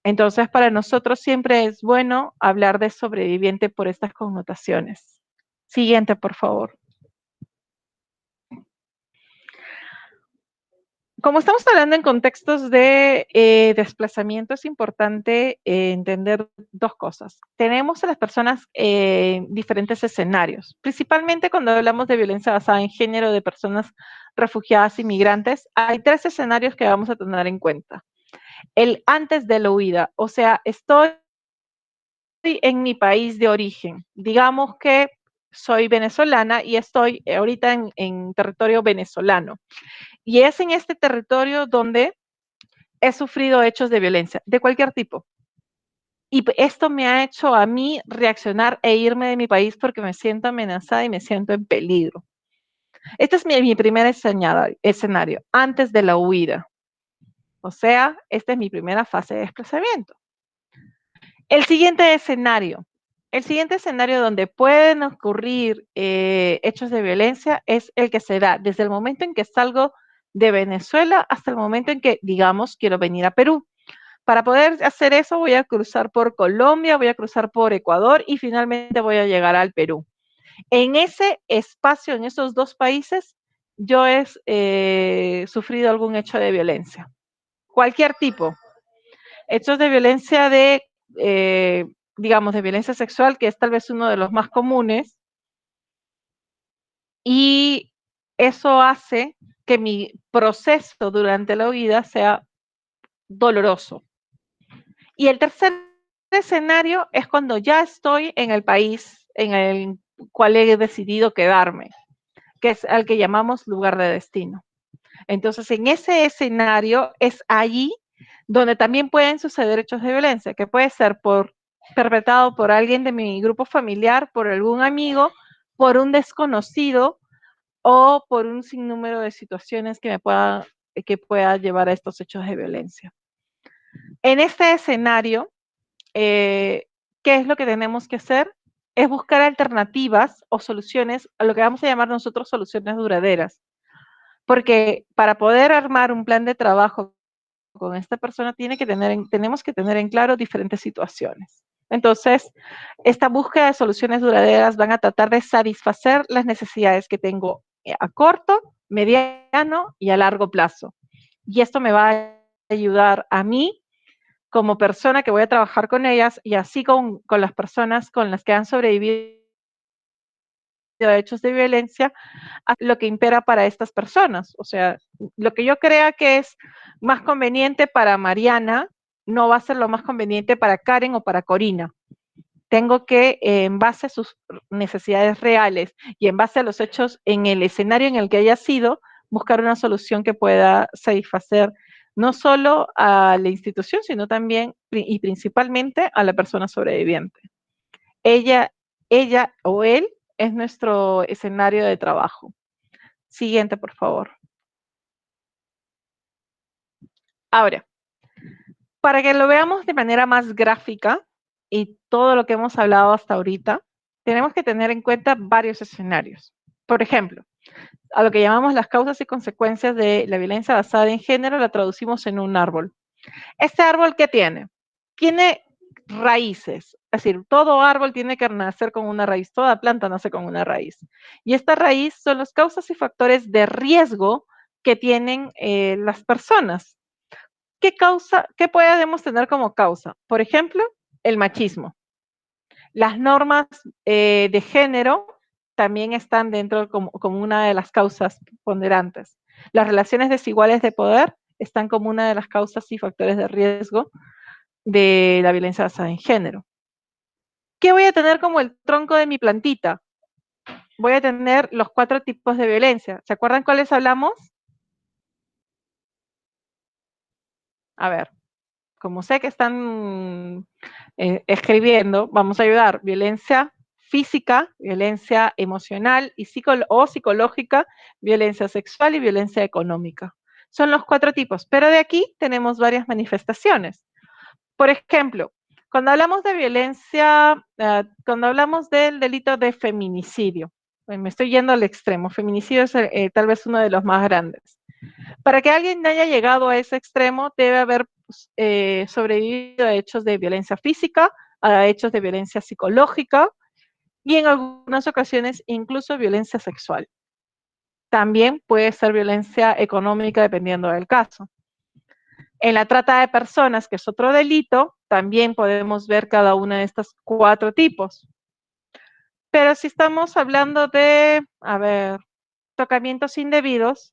Entonces, para nosotros siempre es bueno hablar de sobreviviente por estas connotaciones. Siguiente, por favor. Como estamos hablando en contextos de desplazamiento, es importante entender dos cosas. Tenemos a las personas en diferentes escenarios, principalmente cuando hablamos de violencia basada en género de personas refugiadas y migrantes. Hay tres escenarios que vamos a tener en cuenta. El antes de la huida, o sea, estoy en mi país de origen. Digamos que soy venezolana y estoy ahorita en territorio venezolano. Y es en este territorio donde he sufrido hechos de violencia, de cualquier tipo. Y esto me ha hecho a mí reaccionar e irme de mi país porque me siento amenazada y me siento en peligro. Este es mi primer escenario, antes de la huida. O sea, esta es mi primera fase de desplazamiento. El siguiente escenario donde pueden ocurrir hechos de violencia es el que se da desde el momento en que salgo de Venezuela hasta el momento en que, digamos, quiero venir a Perú. Para poder hacer eso voy a cruzar por Colombia, voy a cruzar por Ecuador y finalmente voy a llegar al Perú. En ese espacio, en esos dos países, yo he sufrido algún hecho de violencia. Cualquier tipo. Hechos de violencia digamos, de violencia sexual, que es tal vez uno de los más comunes, y eso hace que mi proceso durante la vida sea doloroso. Y el tercer escenario es cuando ya estoy en el país en el cual he decidido quedarme, que es al que llamamos lugar de destino. Entonces, en ese escenario es allí donde también pueden suceder hechos de violencia, que puede ser perpetrado por alguien de mi grupo familiar, por algún amigo, por un desconocido o por un sinnúmero de situaciones que pueda llevar a estos hechos de violencia. En este escenario, ¿qué es lo que tenemos que hacer? Es buscar alternativas o soluciones a lo que vamos a llamar nosotros soluciones duraderas. Porque para poder armar un plan de trabajo con esta persona tenemos que tener en claro diferentes situaciones. Entonces, esta búsqueda de soluciones duraderas van a tratar de satisfacer las necesidades que tengo a corto, mediano y a largo plazo. Y esto me va a ayudar a mí como persona que voy a trabajar con ellas y así con las personas con las que han sobrevivido a hechos de violencia, a lo que impera para estas personas. O sea, lo que yo crea que es más conveniente para Mariana no va a ser lo más conveniente para Karen o para Corina. Tengo que, en base a sus necesidades reales y en base a los hechos en el escenario en el que haya sido, buscar una solución que pueda satisfacer no solo a la institución, sino también y principalmente a la persona sobreviviente. Ella o él es nuestro escenario de trabajo. Siguiente, por favor. Ahora, para que lo veamos de manera más gráfica y todo lo que hemos hablado hasta ahorita, tenemos que tener en cuenta varios escenarios. Por ejemplo, a lo que llamamos las causas y consecuencias de la violencia basada en género, la traducimos en un árbol. ¿Este árbol qué tiene? Tiene raíces, es decir, todo árbol tiene que nacer con una raíz, toda planta nace con una raíz. Y esta raíz son las causas y factores de riesgo que tienen las personas. ¿Qué podemos tener como causa? Por ejemplo, el machismo. Las normas de género también están dentro como una de las causas ponderantes. Las relaciones desiguales de poder están como una de las causas y factores de riesgo de la violencia basada en género. ¿Qué voy a tener como el tronco de mi plantita? Voy a tener los 4 tipos de violencia. ¿Se acuerdan cuáles hablamos? A ver, como sé que están escribiendo, vamos a ayudar. Violencia física, violencia emocional o psicológica, violencia sexual y violencia económica. Son los 4 tipos, pero de aquí tenemos varias manifestaciones. Por ejemplo, cuando hablamos de violencia, cuando hablamos del delito de feminicidio, me estoy yendo al extremo, feminicidio es tal vez uno de los más grandes. Para que alguien haya llegado a ese extremo, debe haber sobrevivido a hechos de violencia física, a hechos de violencia psicológica y en algunas ocasiones incluso violencia sexual. También puede ser violencia económica dependiendo del caso. En la trata de personas, que es otro delito, también podemos ver cada uno de estos 4 tipos. Pero si estamos hablando de, tocamientos indebidos,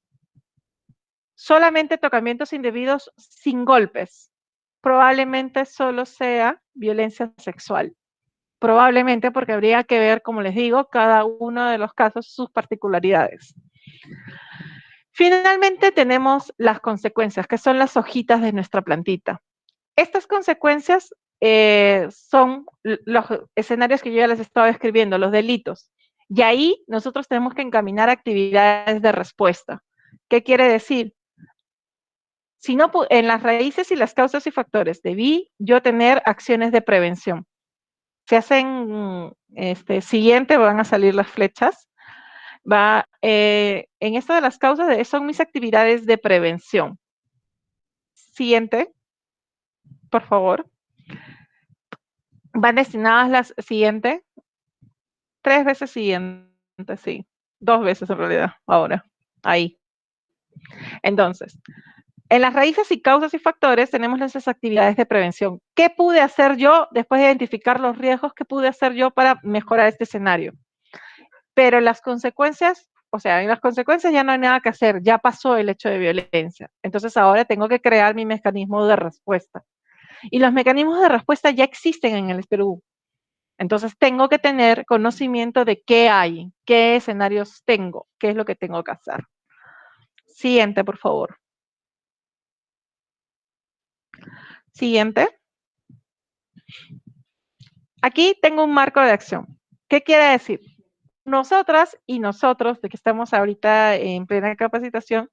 solamente tocamientos indebidos sin golpes, probablemente solo sea violencia sexual. Probablemente porque habría que ver, como les digo, cada uno de los casos, sus particularidades. Finalmente tenemos las consecuencias, que son las hojitas de nuestra plantita. Estas consecuencias son los escenarios que yo ya les estaba describiendo, los delitos. Y ahí nosotros tenemos que encaminar actividades de respuesta. ¿Qué quiere decir? Si no, en las raíces y las causas y factores, debí yo tener acciones de prevención. Se hacen siguiente, van a salir las flechas. En esto de las causas, son mis actividades de prevención. Siguiente, por favor. Van destinadas las siguiente. 3 veces siguiente, sí. 2 veces en realidad, ahora. Ahí. Entonces, en las raíces y causas y factores tenemos esas actividades de prevención. ¿Qué pude hacer yo después de identificar los riesgos? ¿Qué pude hacer yo para mejorar este escenario? Pero las consecuencias, o sea, en las consecuencias ya no hay nada que hacer, ya pasó el hecho de violencia. Entonces ahora tengo que crear mi mecanismo de respuesta. Y los mecanismos de respuesta ya existen en el Perú. Entonces tengo que tener conocimiento de qué hay, qué escenarios tengo, qué es lo que tengo que hacer. Siguiente, por favor. Siguiente. Aquí tengo un marco de acción. ¿Qué quiere decir? Nosotras y nosotros, de que estamos ahorita en plena capacitación,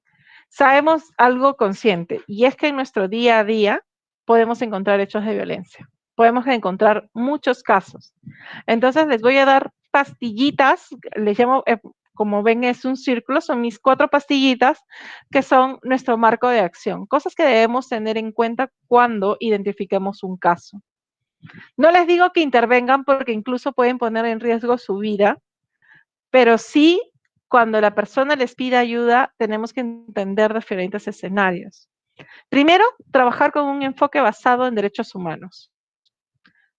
sabemos algo consciente, y es que en nuestro día a día podemos encontrar hechos de violencia. Podemos encontrar muchos casos. Entonces les voy a dar pastillitas, les llamo, como ven es un círculo, son mis 4 pastillitas que son nuestro marco de acción, cosas que debemos tener en cuenta cuando identifiquemos un caso. No les digo que intervengan porque incluso pueden poner en riesgo su vida, pero sí, cuando la persona les pide ayuda, tenemos que entender diferentes escenarios. Primero, trabajar con un enfoque basado en derechos humanos.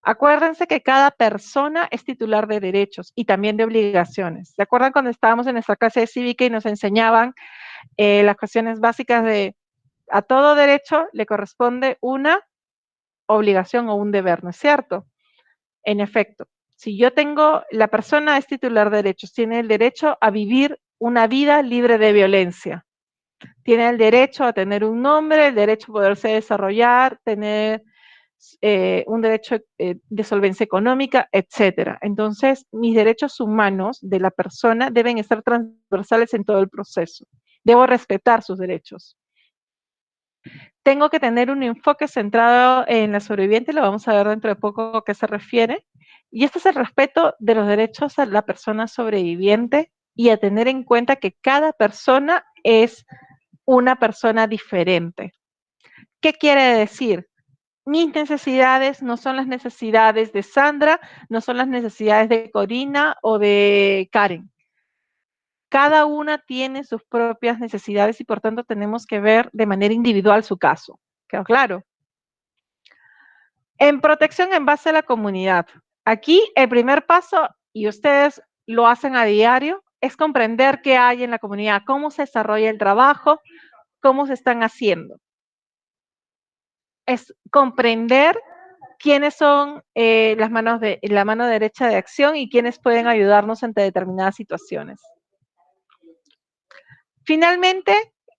Acuérdense que cada persona es titular de derechos y también de obligaciones. ¿Se acuerdan cuando estábamos en nuestra clase de cívica y nos enseñaban las cuestiones básicas de a todo derecho le corresponde una obligación o un deber, ¿no es cierto? En efecto, si yo tengo, la persona es titular de derechos, tiene el derecho a vivir una vida libre de violencia. Tiene el derecho a tener un nombre, el derecho a poderse desarrollar, tener un derecho de solvencia económica, etcétera. Entonces, mis derechos humanos de la persona deben estar transversales en todo el proceso. Debo respetar sus derechos. Tengo que tener un enfoque centrado en la sobreviviente, lo vamos a ver dentro de poco a qué se refiere. Y este es el respeto de los derechos a la persona sobreviviente y a tener en cuenta que cada persona es una persona diferente. ¿Qué quiere decir? Mis necesidades no son las necesidades de Sandra, no son las necesidades de Corina o de Karen. Cada una tiene sus propias necesidades y por tanto tenemos que ver de manera individual su caso. ¿Quedó claro? En protección en base a la comunidad. Aquí el primer paso, y ustedes lo hacen a diario, es comprender qué hay en la comunidad, cómo se desarrolla el trabajo, cómo se están haciendo. Es comprender quiénes son la mano derecha de acción y quiénes pueden ayudarnos ante determinadas situaciones. Finalmente,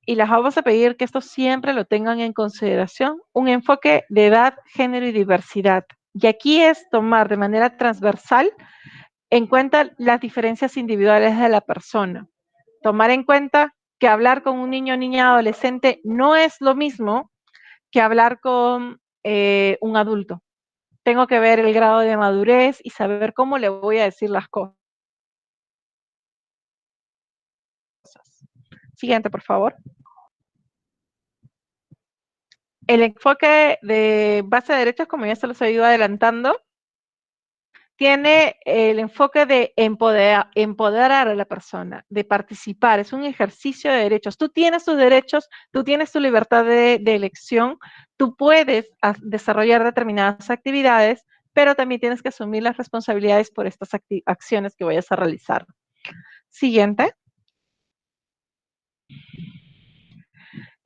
y les vamos a pedir que esto siempre lo tengan en consideración, un enfoque de edad, género y diversidad. Y aquí es tomar de manera transversal en cuenta las diferencias individuales de la persona. Tomar en cuenta que hablar con un niño o niña adolescente no es lo mismo que hablar con un adulto. Tengo que ver el grado de madurez y saber cómo le voy a decir las cosas. Siguiente, por favor. El enfoque de base de derechos, como ya se los he ido adelantando, tiene el enfoque de empoderar a la persona, de participar. Es un ejercicio de derechos. Tú tienes tus derechos, tú tienes tu libertad de elección, tú puedes desarrollar determinadas actividades, pero también tienes que asumir las responsabilidades por estas acciones que vayas a realizar. Siguiente.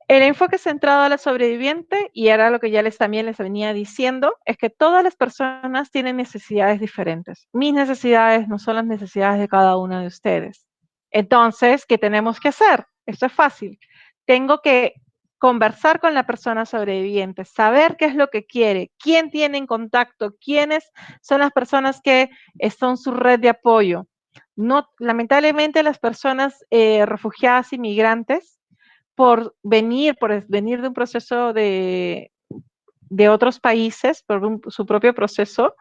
El enfoque centrado a la sobreviviente, y era lo que ya también les venía diciendo, es que todas las personas tienen necesidades diferentes. Mis necesidades no son las necesidades de cada una de ustedes. Entonces, ¿qué tenemos que hacer? Esto es fácil. Tengo que conversar con la persona sobreviviente, saber qué es lo que quiere, quién tiene en contacto, quiénes son las personas que son su red de apoyo. No, lamentablemente las personas refugiadas y migrantes, por venir de un proceso de otros países, por su propio proceso,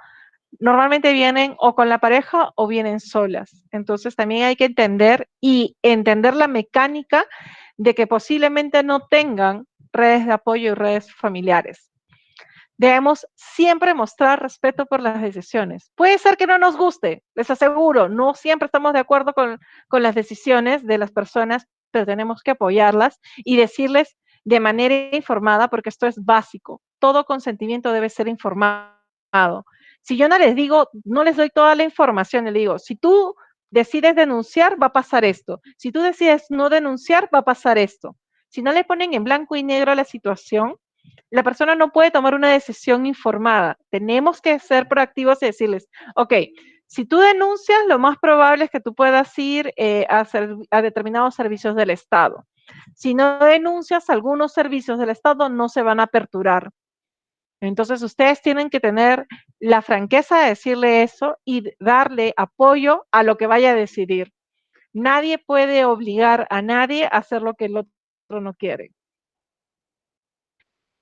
normalmente vienen o con la pareja o vienen solas. Entonces también hay que entender la mecánica de que posiblemente no tengan redes de apoyo y redes familiares. Debemos siempre mostrar respeto por las decisiones. Puede ser que no nos guste, les aseguro, no siempre estamos de acuerdo con las decisiones de las personas, pero tenemos que apoyarlas y decirles de manera informada, porque esto es básico. Todo consentimiento debe ser informado. Si yo no les digo, no les doy toda la información, les digo, si tú decides denunciar, va a pasar esto. Si tú decides no denunciar, va a pasar esto. Si no le ponen en blanco y negro la situación, la persona no puede tomar una decisión informada. Tenemos que ser proactivos y decirles, ok, si tú denuncias, lo más probable es que tú puedas ir a determinados servicios del Estado. Si no denuncias, algunos servicios del Estado no se van a aperturar. Entonces, ustedes tienen que tener la franqueza de decirle eso y darle apoyo a lo que vaya a decidir. Nadie puede obligar a nadie a hacer lo que el otro no quiere.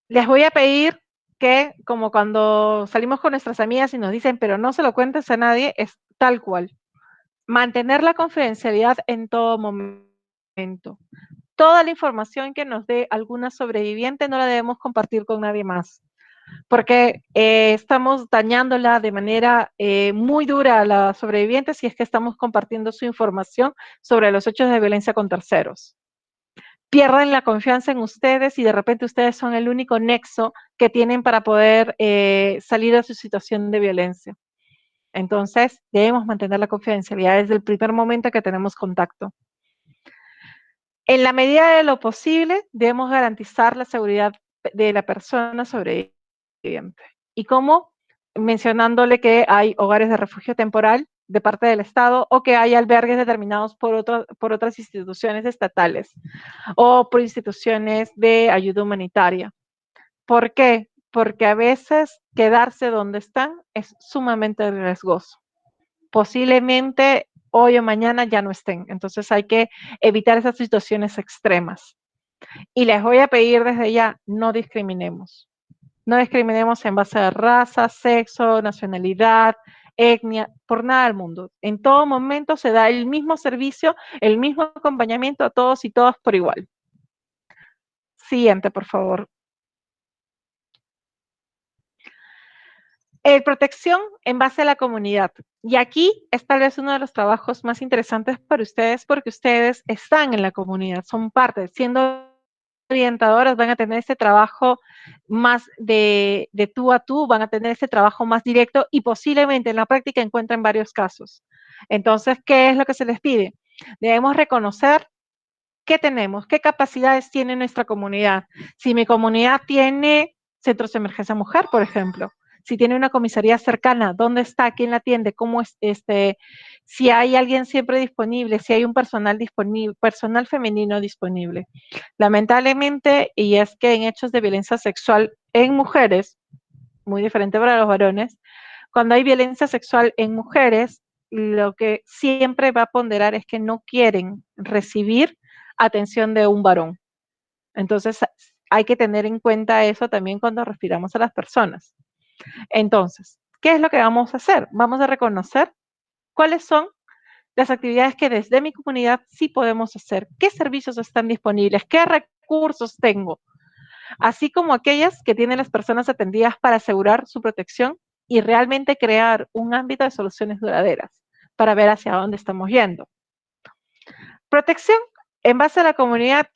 Les voy a pedir que, como cuando salimos con nuestras amigas y nos dicen, pero no se lo cuentes a nadie, es tal cual. Mantener la confidencialidad en todo momento. Toda la información que nos dé alguna sobreviviente no la debemos compartir con nadie más, porque estamos dañándola de manera muy dura a la sobreviviente si es que estamos compartiendo su información sobre los hechos de violencia con terceros. Pierden la confianza en ustedes y de repente ustedes son el único nexo que tienen para poder salir de su situación de violencia. Entonces, debemos mantener la confidencialidad desde el primer momento que tenemos contacto. En la medida de lo posible, debemos garantizar la seguridad de la persona sobreviviente. ¿Y cómo? Mencionándole que hay hogares de refugio temporal de parte del Estado o que hay albergues determinados por otras instituciones estatales o por instituciones de ayuda humanitaria. ¿Por qué? Porque a veces quedarse donde están es sumamente riesgoso. Posiblemente hoy o mañana ya no estén. Entonces hay que evitar esas situaciones extremas. Y les voy a pedir desde ya, no discriminemos. No discriminemos en base a raza, sexo, nacionalidad, etnia, por nada del mundo. En todo momento se da el mismo servicio, el mismo acompañamiento a todos y todas por igual. Siguiente, por favor. Protección en base a la comunidad. Y aquí es tal vez uno de los trabajos más interesantes para ustedes porque ustedes están en la comunidad, son parte, siendo orientadoras van a tener este trabajo más de tú a tú, van a tener este trabajo más directo y posiblemente en la práctica encuentren varios casos. Entonces, ¿qué es lo que se les pide? Debemos reconocer qué tenemos, qué capacidades tiene nuestra comunidad. Si mi comunidad tiene centros de emergencia mujer, por ejemplo, si tiene una comisaría cercana, ¿dónde está? ¿Quién la atiende? ¿Cómo es si hay alguien siempre disponible? Si hay un personal disponible, personal femenino disponible. Lamentablemente, y es que en hechos de violencia sexual en mujeres, muy diferente para los varones, cuando hay violencia sexual en mujeres, lo que siempre va a ponderar es que no quieren recibir atención de un varón. Entonces, hay que tener en cuenta eso también cuando respiramos a las personas. Entonces, ¿qué es lo que vamos a hacer? Vamos a reconocer cuáles son las actividades que desde mi comunidad sí podemos hacer, qué servicios están disponibles, qué recursos tengo, así como aquellas que tienen las personas atendidas para asegurar su protección y realmente crear un ámbito de soluciones duraderas para ver hacia dónde estamos yendo. Protección en base a la comunidad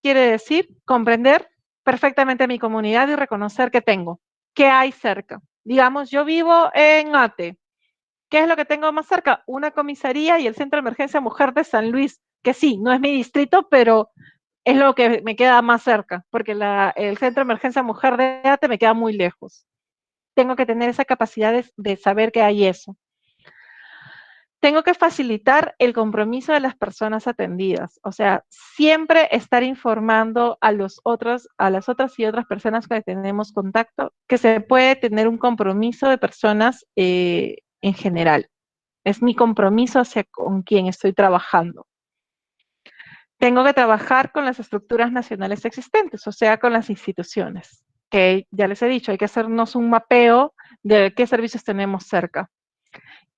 quiere decir comprender perfectamente mi comunidad y reconocer qué tengo, qué hay cerca. Digamos, yo vivo en Ate. ¿Qué es lo que tengo más cerca? Una comisaría y el Centro de Emergencia Mujer de San Luis, que sí, no es mi distrito, pero es lo que me queda más cerca, porque el Centro de Emergencia Mujer de Ate me queda muy lejos. Tengo que tener esa capacidad de saber que hay eso. Tengo que facilitar el compromiso de las personas atendidas, o sea, siempre estar informando a las otras y otras personas con las que tenemos contacto que se puede tener un compromiso de personas en general. Es mi compromiso hacia con quien estoy trabajando. Tengo que trabajar con las estructuras nacionales existentes, o sea, con las instituciones, que ya les he dicho, hay que hacernos un mapeo de qué servicios tenemos cerca.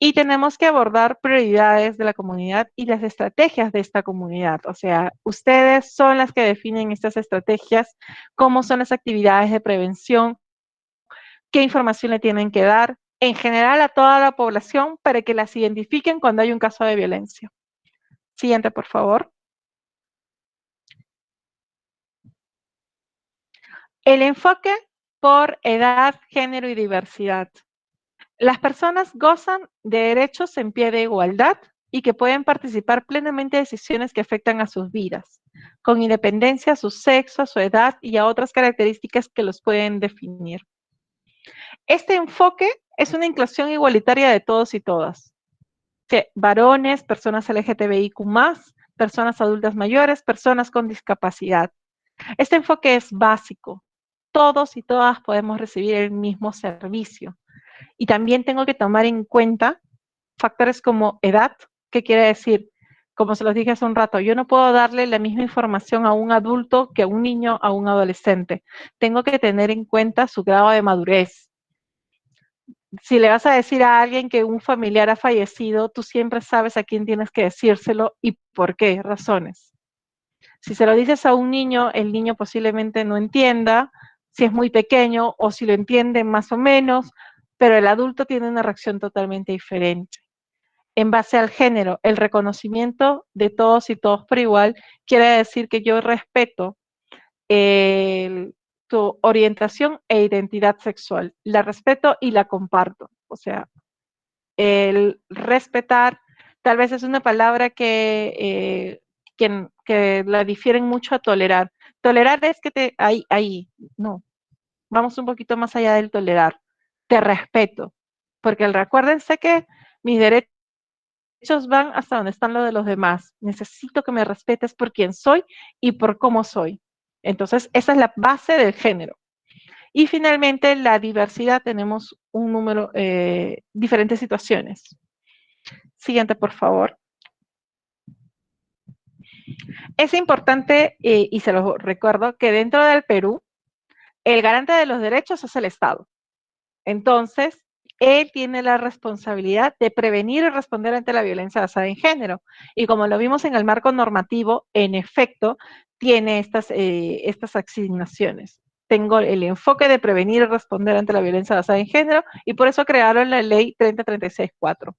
Y tenemos que abordar prioridades de la comunidad y las estrategias de esta comunidad. O sea, ustedes son las que definen estas estrategias, cómo son las actividades de prevención, qué información le tienen que dar, en general a toda la población para que las identifiquen cuando hay un caso de violencia. Siguiente, por favor. El enfoque por edad, género y diversidad. Las personas gozan de derechos en pie de igualdad y que pueden participar plenamente en decisiones que afectan a sus vidas, con independencia a su sexo, a su edad y a otras características que los pueden definir. Este enfoque es una inclusión igualitaria de todos y todas. Varones, personas LGTBIQ+, personas adultas mayores, personas con discapacidad. Este enfoque es básico. todos y todas podemos recibir el mismo servicio. Y también tengo que tomar en cuenta factores como edad, que quiere decir, como se los dije hace un rato, yo no puedo darle la misma información a un adulto que a un niño, a un adolescente. Tengo que tener en cuenta su grado de madurez. Si le vas a decir a alguien que un familiar ha fallecido, tú siempre sabes a quién tienes que decírselo y por qué razones. Si se lo dices a un niño, el niño posiblemente no entienda, si es muy pequeño o si lo entiende más o menos, pero el adulto tiene una reacción totalmente diferente. En base al género, el reconocimiento de todos y todos por igual quiere decir que yo respeto tu orientación e identidad sexual. La respeto y la comparto. O sea, el respetar tal vez es una palabra que la difieren mucho a tolerar. Tolerar es que ahí, no, vamos un poquito más allá del tolerar. Te respeto, porque recuérdense que mis derechos van hasta donde están los de los demás. Necesito que me respetes por quién soy y por cómo soy. Entonces, esa es la base del género. Y finalmente, la diversidad, tenemos un número, diferentes situaciones. Siguiente, por favor. Es importante, y se lo recuerdo, que dentro del Perú, el garante de los derechos es el Estado. Entonces, él tiene la responsabilidad de prevenir y responder ante la violencia basada en género. Y como lo vimos en el marco normativo, en efecto, tiene estas asignaciones. Tengo el enfoque de prevenir y responder ante la violencia basada en género y por eso crearon la ley 3036-4.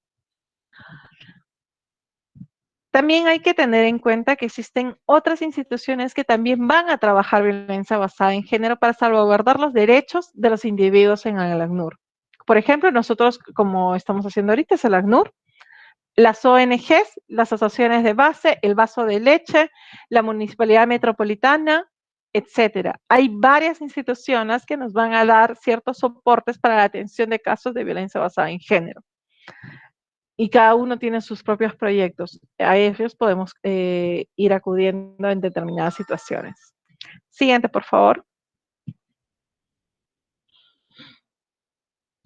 También hay que tener en cuenta que existen otras instituciones que también van a trabajar violencia basada en género para salvaguardar los derechos de los individuos en el ACNUR. Por ejemplo, nosotros, como estamos haciendo ahorita, es el ACNUR, las ONGs, las asociaciones de base, el Vaso de Leche, la Municipalidad Metropolitana, etcétera. Hay varias instituciones que nos van a dar ciertos soportes para la atención de casos de violencia basada en género. Y cada uno tiene sus propios proyectos. A ellos podemos ir acudiendo en determinadas situaciones. Siguiente, por favor.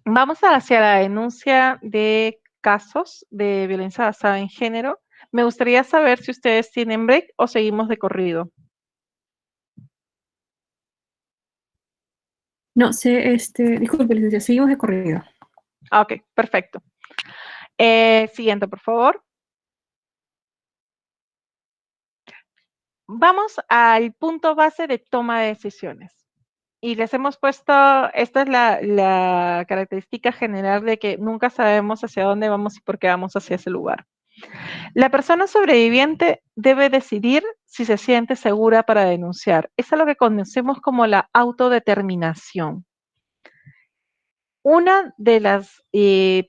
Vamos hacia la denuncia de casos de violencia basada en género. Me gustaría saber si ustedes tienen break o seguimos de corrido. No sé, disculpe, licencia, seguimos de corrido. Ok, perfecto. Siguiente, por favor. Vamos al punto base de toma de decisiones. Y les hemos puesto, esta es la característica general de que nunca sabemos hacia dónde vamos y por qué vamos hacia ese lugar. La persona sobreviviente debe decidir si se siente segura para denunciar. Eso es lo que conocemos como la autodeterminación. Una de las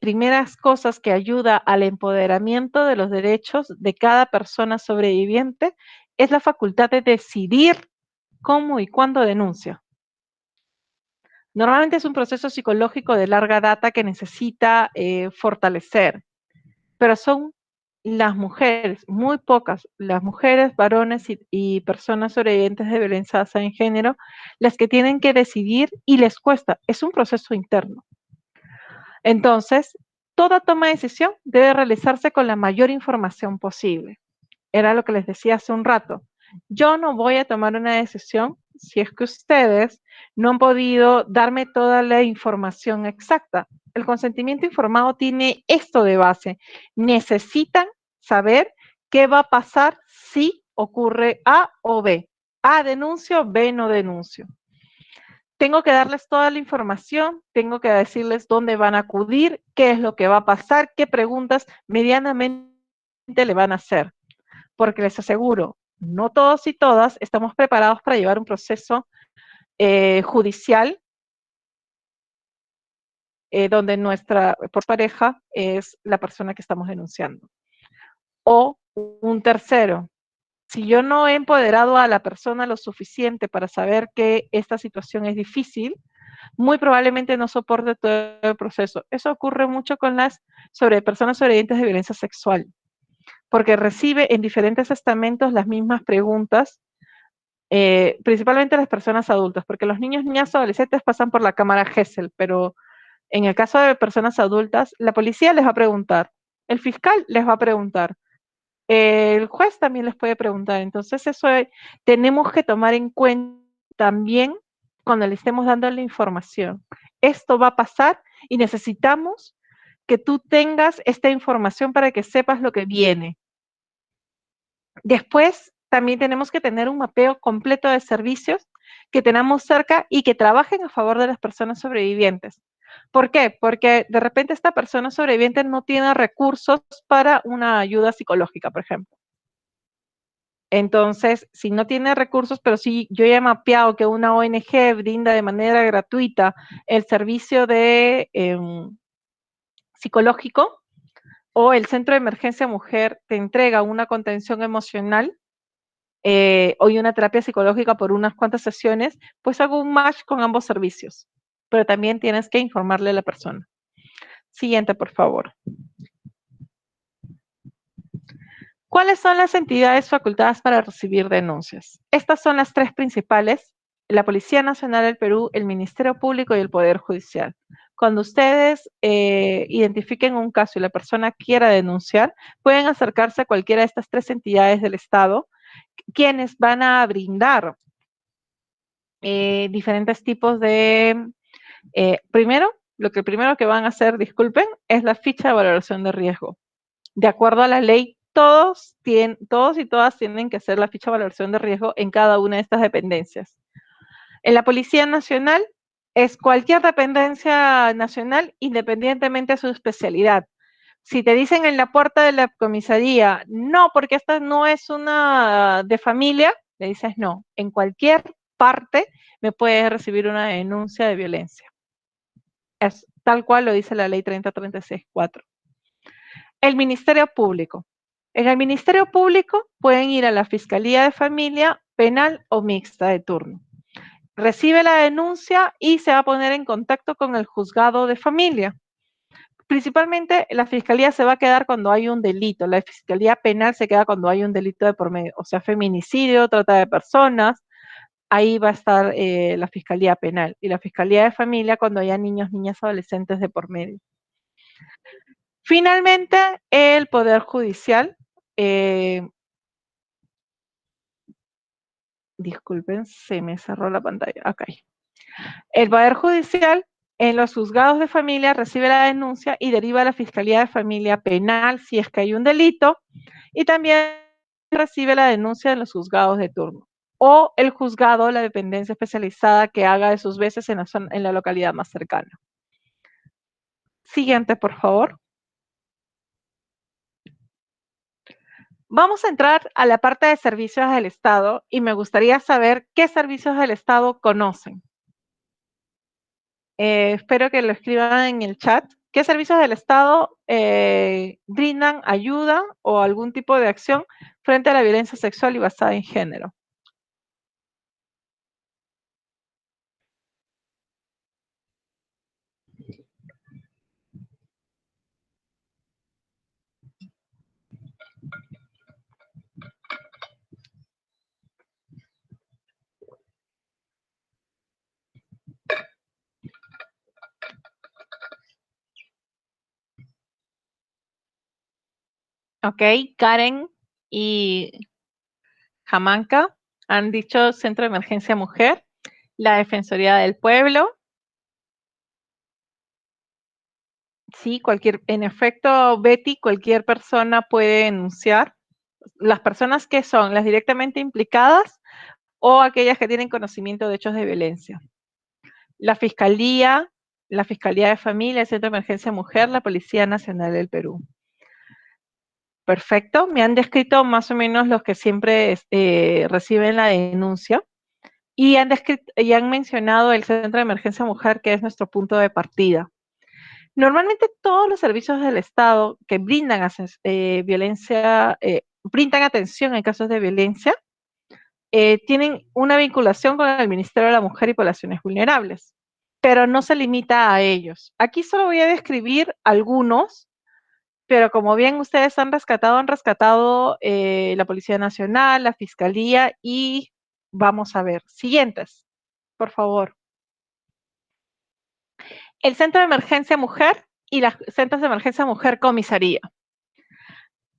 primeras cosas que ayuda al empoderamiento de los derechos de cada persona sobreviviente es la facultad de decidir cómo y cuándo denuncia. Normalmente es un proceso psicológico de larga data que necesita fortalecer, pero son las mujeres, muy pocas, las mujeres, varones y personas sobrevivientes de violencia basada en género, las que tienen que decidir y les cuesta. Es un proceso interno. Entonces, toda toma de decisión debe realizarse con la mayor información posible. Era lo que les decía hace un rato. Yo no voy a tomar una decisión si es que ustedes no han podido darme toda la información exacta. El consentimiento informado tiene esto de base. Necesitan saber qué va a pasar si ocurre A o B. A denuncio, B no denuncio. Tengo que darles toda la información, tengo que decirles dónde van a acudir, qué es lo que va a pasar, qué preguntas medianamente le van a hacer. Porque les aseguro, no todos y todas estamos preparados para llevar un proceso judicial donde nuestra pareja es la persona que estamos denunciando. O un tercero. Si yo no he empoderado a la persona lo suficiente para saber que esta situación es difícil, muy probablemente no soporte todo el proceso. Eso ocurre mucho con las personas sobrevivientes de violencia sexual, porque recibe en diferentes estamentos las mismas preguntas principalmente las personas adultas, porque los niños, niñas, adolescentes pasan por la cámara GESEL, pero en el caso de personas adultas, la policía les va a preguntar, el fiscal les va a preguntar, el juez también les puede preguntar. Entonces, tenemos que tomar en cuenta también cuando le estemos dando la información. Esto va a pasar y necesitamos que tú tengas esta información para que sepas lo que viene. Después, también tenemos que tener un mapeo completo de servicios que tenemos cerca y que trabajen a favor de las personas sobrevivientes. ¿Por qué? Porque de repente esta persona sobreviviente no tiene recursos para una ayuda psicológica, por ejemplo. Entonces, si no tiene recursos, pero si yo ya he mapeado que una ONG brinda de manera gratuita el servicio de psicológico, o el Centro de Emergencia Mujer te entrega una contención emocional o una terapia psicológica por unas cuantas sesiones, pues hago un match con ambos servicios. Pero también tienes que informarle a la persona. Siguiente, por favor. ¿Cuáles son las entidades facultadas para recibir denuncias? Estas son las tres principales: la Policía Nacional del Perú, el Ministerio Público y el Poder Judicial. Cuando ustedes identifiquen un caso y la persona quiera denunciar, pueden acercarse a cualquiera de estas tres entidades del Estado, quienes van a brindar diferentes tipos de... primero que van a hacer, disculpen, es la ficha de valoración de riesgo. De acuerdo a la ley, todos y todas tienen que hacer la ficha de valoración de riesgo en cada una de estas dependencias. En la Policía Nacional es cualquier dependencia nacional independientemente de su especialidad. Si te dicen en la puerta de la comisaría, no, porque esta no es una de familia, le dices no. En cualquier parte me puedes recibir una denuncia de violencia. Es tal cual lo dice la ley 3036-4. El Ministerio Público. En el Ministerio Público pueden ir a la Fiscalía de Familia, Penal o Mixta de turno. Recibe la denuncia y se va a poner en contacto con el juzgado de familia. Principalmente la Fiscalía se va a quedar cuando hay un delito. La Fiscalía Penal se queda cuando hay un delito de por medio, o sea, feminicidio, trata de personas. Ahí va a estar la Fiscalía Penal. Y la Fiscalía de Familia cuando haya niños, niñas, adolescentes de por medio. Finalmente, el Poder Judicial, disculpen, se me cerró la pantalla, acá. El Poder Judicial en los juzgados de familia recibe la denuncia y deriva a la Fiscalía de Familia Penal si es que hay un delito, y también recibe la denuncia en los juzgados de turno, o el juzgado, la dependencia especializada que haga de sus veces en la localidad más cercana. Siguiente, por favor. Vamos a entrar a la parte de servicios del Estado y me gustaría saber qué servicios del Estado conocen. Espero que lo escriban en el chat. ¿Qué servicios del Estado brindan ayuda o algún tipo de acción frente a la violencia sexual y basada en género? Ok, Karen y Jamanca han dicho Centro de Emergencia Mujer, la Defensoría del Pueblo. Sí, en efecto, Betty, cualquier persona puede denunciar. Las personas que son las directamente implicadas o aquellas que tienen conocimiento de hechos de violencia. La Fiscalía de Familia, el Centro de Emergencia Mujer, la Policía Nacional del Perú. Perfecto, me han descrito más o menos los que siempre reciben la denuncia y han mencionado el Centro de Emergencia Mujer, que es nuestro punto de partida. Normalmente todos los servicios del Estado que brindan brindan atención en casos de violencia, tienen una vinculación con el Ministerio de la Mujer y Poblaciones Vulnerables, pero no se limita a ellos. Aquí solo voy a describir algunos, pero como bien ustedes han rescatado la Policía Nacional, la Fiscalía y vamos a ver. Siguientes, por favor. El Centro de Emergencia Mujer y los Centros de Emergencia Mujer Comisaría.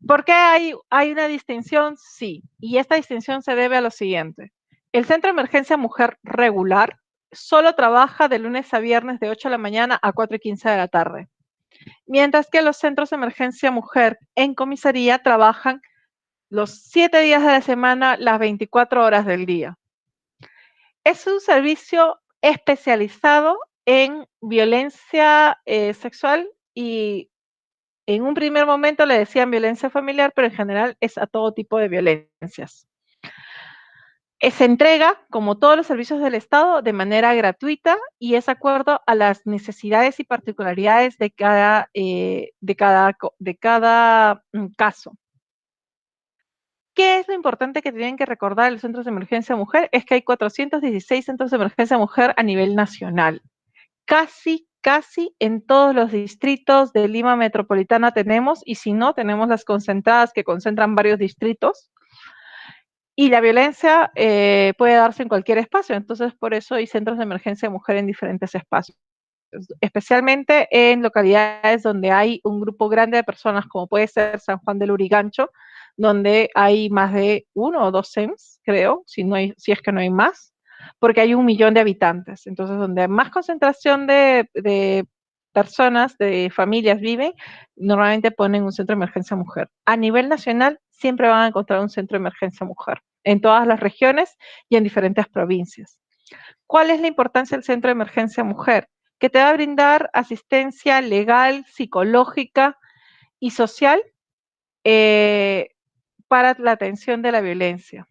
¿Por qué hay una distinción? Sí, y esta distinción se debe a lo siguiente. El Centro de Emergencia Mujer regular solo trabaja de lunes a viernes de 8 de la mañana a 4:15 de la tarde, mientras que los centros de emergencia mujer en comisaría trabajan los 7 días de la semana, las 24 horas del día. Es un servicio especializado en violencia sexual y en un primer momento le decían violencia familiar, pero en general es a todo tipo de violencias. Se entrega, como todos los servicios del Estado, de manera gratuita y es de acuerdo a las necesidades y particularidades de cada caso. ¿Qué es lo importante que tienen que recordar los centros de emergencia mujer? Es que hay 416 centros de emergencia mujer a nivel nacional. Casi en todos los distritos de Lima Metropolitana tenemos, y si no, tenemos las concentradas que concentran varios distritos. Y la violencia puede darse en cualquier espacio, entonces por eso hay centros de emergencia de mujer en diferentes espacios, especialmente en localidades donde hay un grupo grande de personas, como puede ser San Juan del Lurigancho, donde hay más de 1 o 2 CEMS, creo, si es que no hay más, porque hay 1 millón de habitantes. Entonces, donde hay más concentración de personas, de familias viven, normalmente ponen un centro de emergencia mujer. A nivel nacional, siempre van a encontrar un centro de emergencia mujer, en todas las regiones y en diferentes provincias. ¿Cuál es la importancia del centro de emergencia mujer? Que te va a brindar asistencia legal, psicológica y social para la atención de la violencia.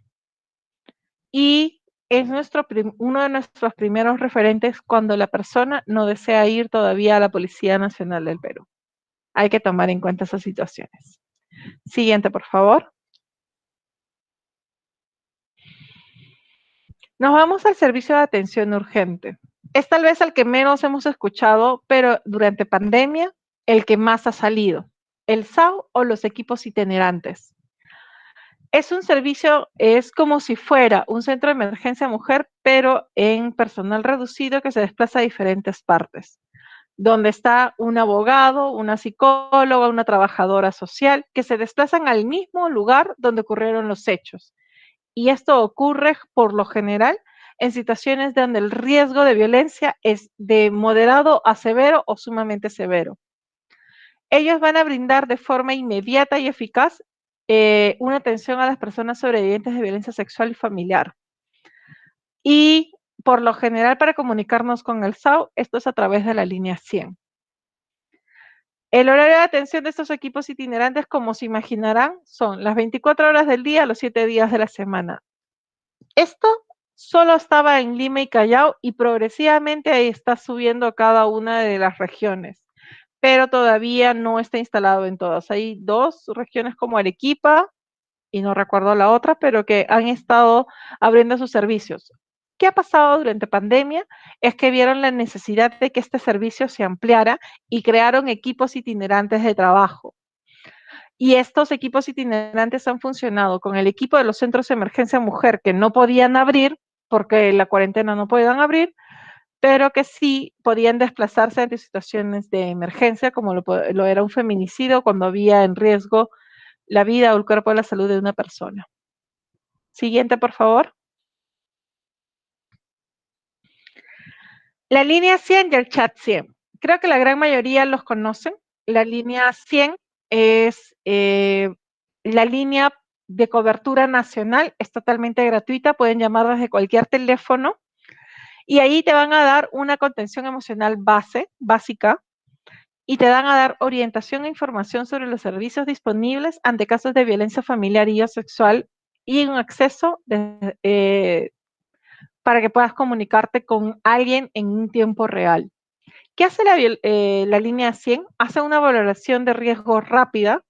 Y es uno de nuestros primeros referentes cuando la persona no desea ir todavía a la Policía Nacional del Perú. Hay que tomar en cuenta esas situaciones. Siguiente, por favor. Nos vamos al servicio de atención urgente. Es tal vez el que menos hemos escuchado, pero durante pandemia, el que más ha salido. El SAU o los equipos itinerantes. Es un servicio, es como si fuera un centro de emergencia mujer, pero en personal reducido que se desplaza a diferentes partes, donde está un abogado, una psicóloga, una trabajadora social, que se desplazan al mismo lugar donde ocurrieron los hechos. Y esto ocurre, por lo general, en situaciones donde el riesgo de violencia es de moderado a severo o sumamente severo. Ellos van a brindar de forma inmediata y eficaz una atención a las personas sobrevivientes de violencia sexual y familiar. Y por lo general, para comunicarnos con el SAU, esto es a través de la línea 100. El horario de atención de estos equipos itinerantes, como se imaginarán, son las 24 horas del día, los 7 días de la semana. Esto solo estaba en Lima y Callao y progresivamente ahí está subiendo a cada una de las regiones, pero todavía no está instalado en todas. Hay 2 regiones como Arequipa, y no recuerdo la otra, pero que han estado abriendo sus servicios. ¿Qué ha pasado durante pandemia? Es que vieron la necesidad de que este servicio se ampliara y crearon equipos itinerantes de trabajo. Y estos equipos itinerantes han funcionado con el equipo de los centros de emergencia mujer que no podían abrir, porque la cuarentena no podían abrir, pero que sí podían desplazarse ante situaciones de emergencia, como lo era un feminicidio, cuando había en riesgo la vida o el cuerpo o la salud de una persona. Siguiente, por favor. La línea 100 y el chat 100. Creo que la gran mayoría los conocen. La línea 100 es la línea de cobertura nacional, es totalmente gratuita, pueden llamar desde cualquier teléfono y ahí te van a dar una contención emocional básica, y te van a dar orientación e información sobre los servicios disponibles ante casos de violencia familiar y o sexual y un acceso para que puedas comunicarte con alguien en un tiempo real. ¿Qué hace la línea 100? Hace una valoración de riesgo rápida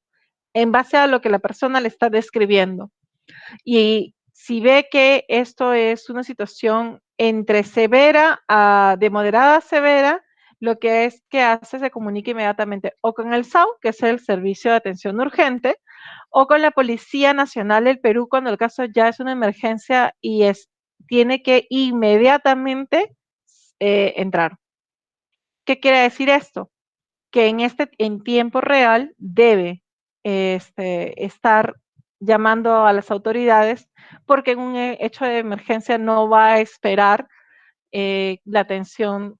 en base a lo que la persona le está describiendo. Y si ve que esto es una situación entre severa de moderada a severa, lo que hace se comunica inmediatamente o con el SAU, que es el Servicio de Atención Urgente, o con la Policía Nacional del Perú cuando el caso ya es una emergencia y es tiene que inmediatamente entrar. ¿Qué quiere decir esto? Que en tiempo real debe estar llamando a las autoridades, porque en un hecho de emergencia no va a esperar la atención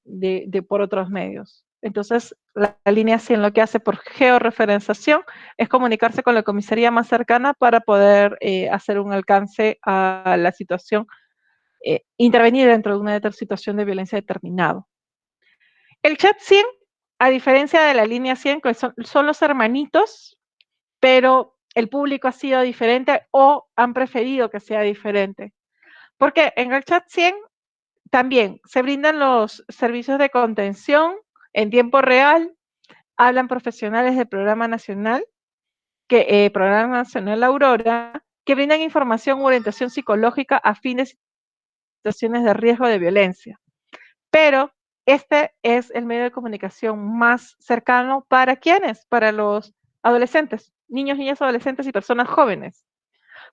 por otros medios. Entonces, la línea 100 lo que hace por georreferenciación es comunicarse con la comisaría más cercana para poder hacer un alcance a la situación, intervenir dentro de una situación de violencia determinada. El chat 100, a diferencia de la línea 100, que son los hermanitos, pero el público ha sido diferente o han preferido que sea diferente. Porque en el chat 100 también se brindan los servicios de contención en tiempo real, hablan profesionales del Programa Nacional Aurora, que brindan información u orientación psicológica a fin de situaciones de riesgo de violencia. Pero este es el medio de comunicación más cercano para ¿quiénes? Para los adolescentes, niños, niñas, adolescentes y personas jóvenes.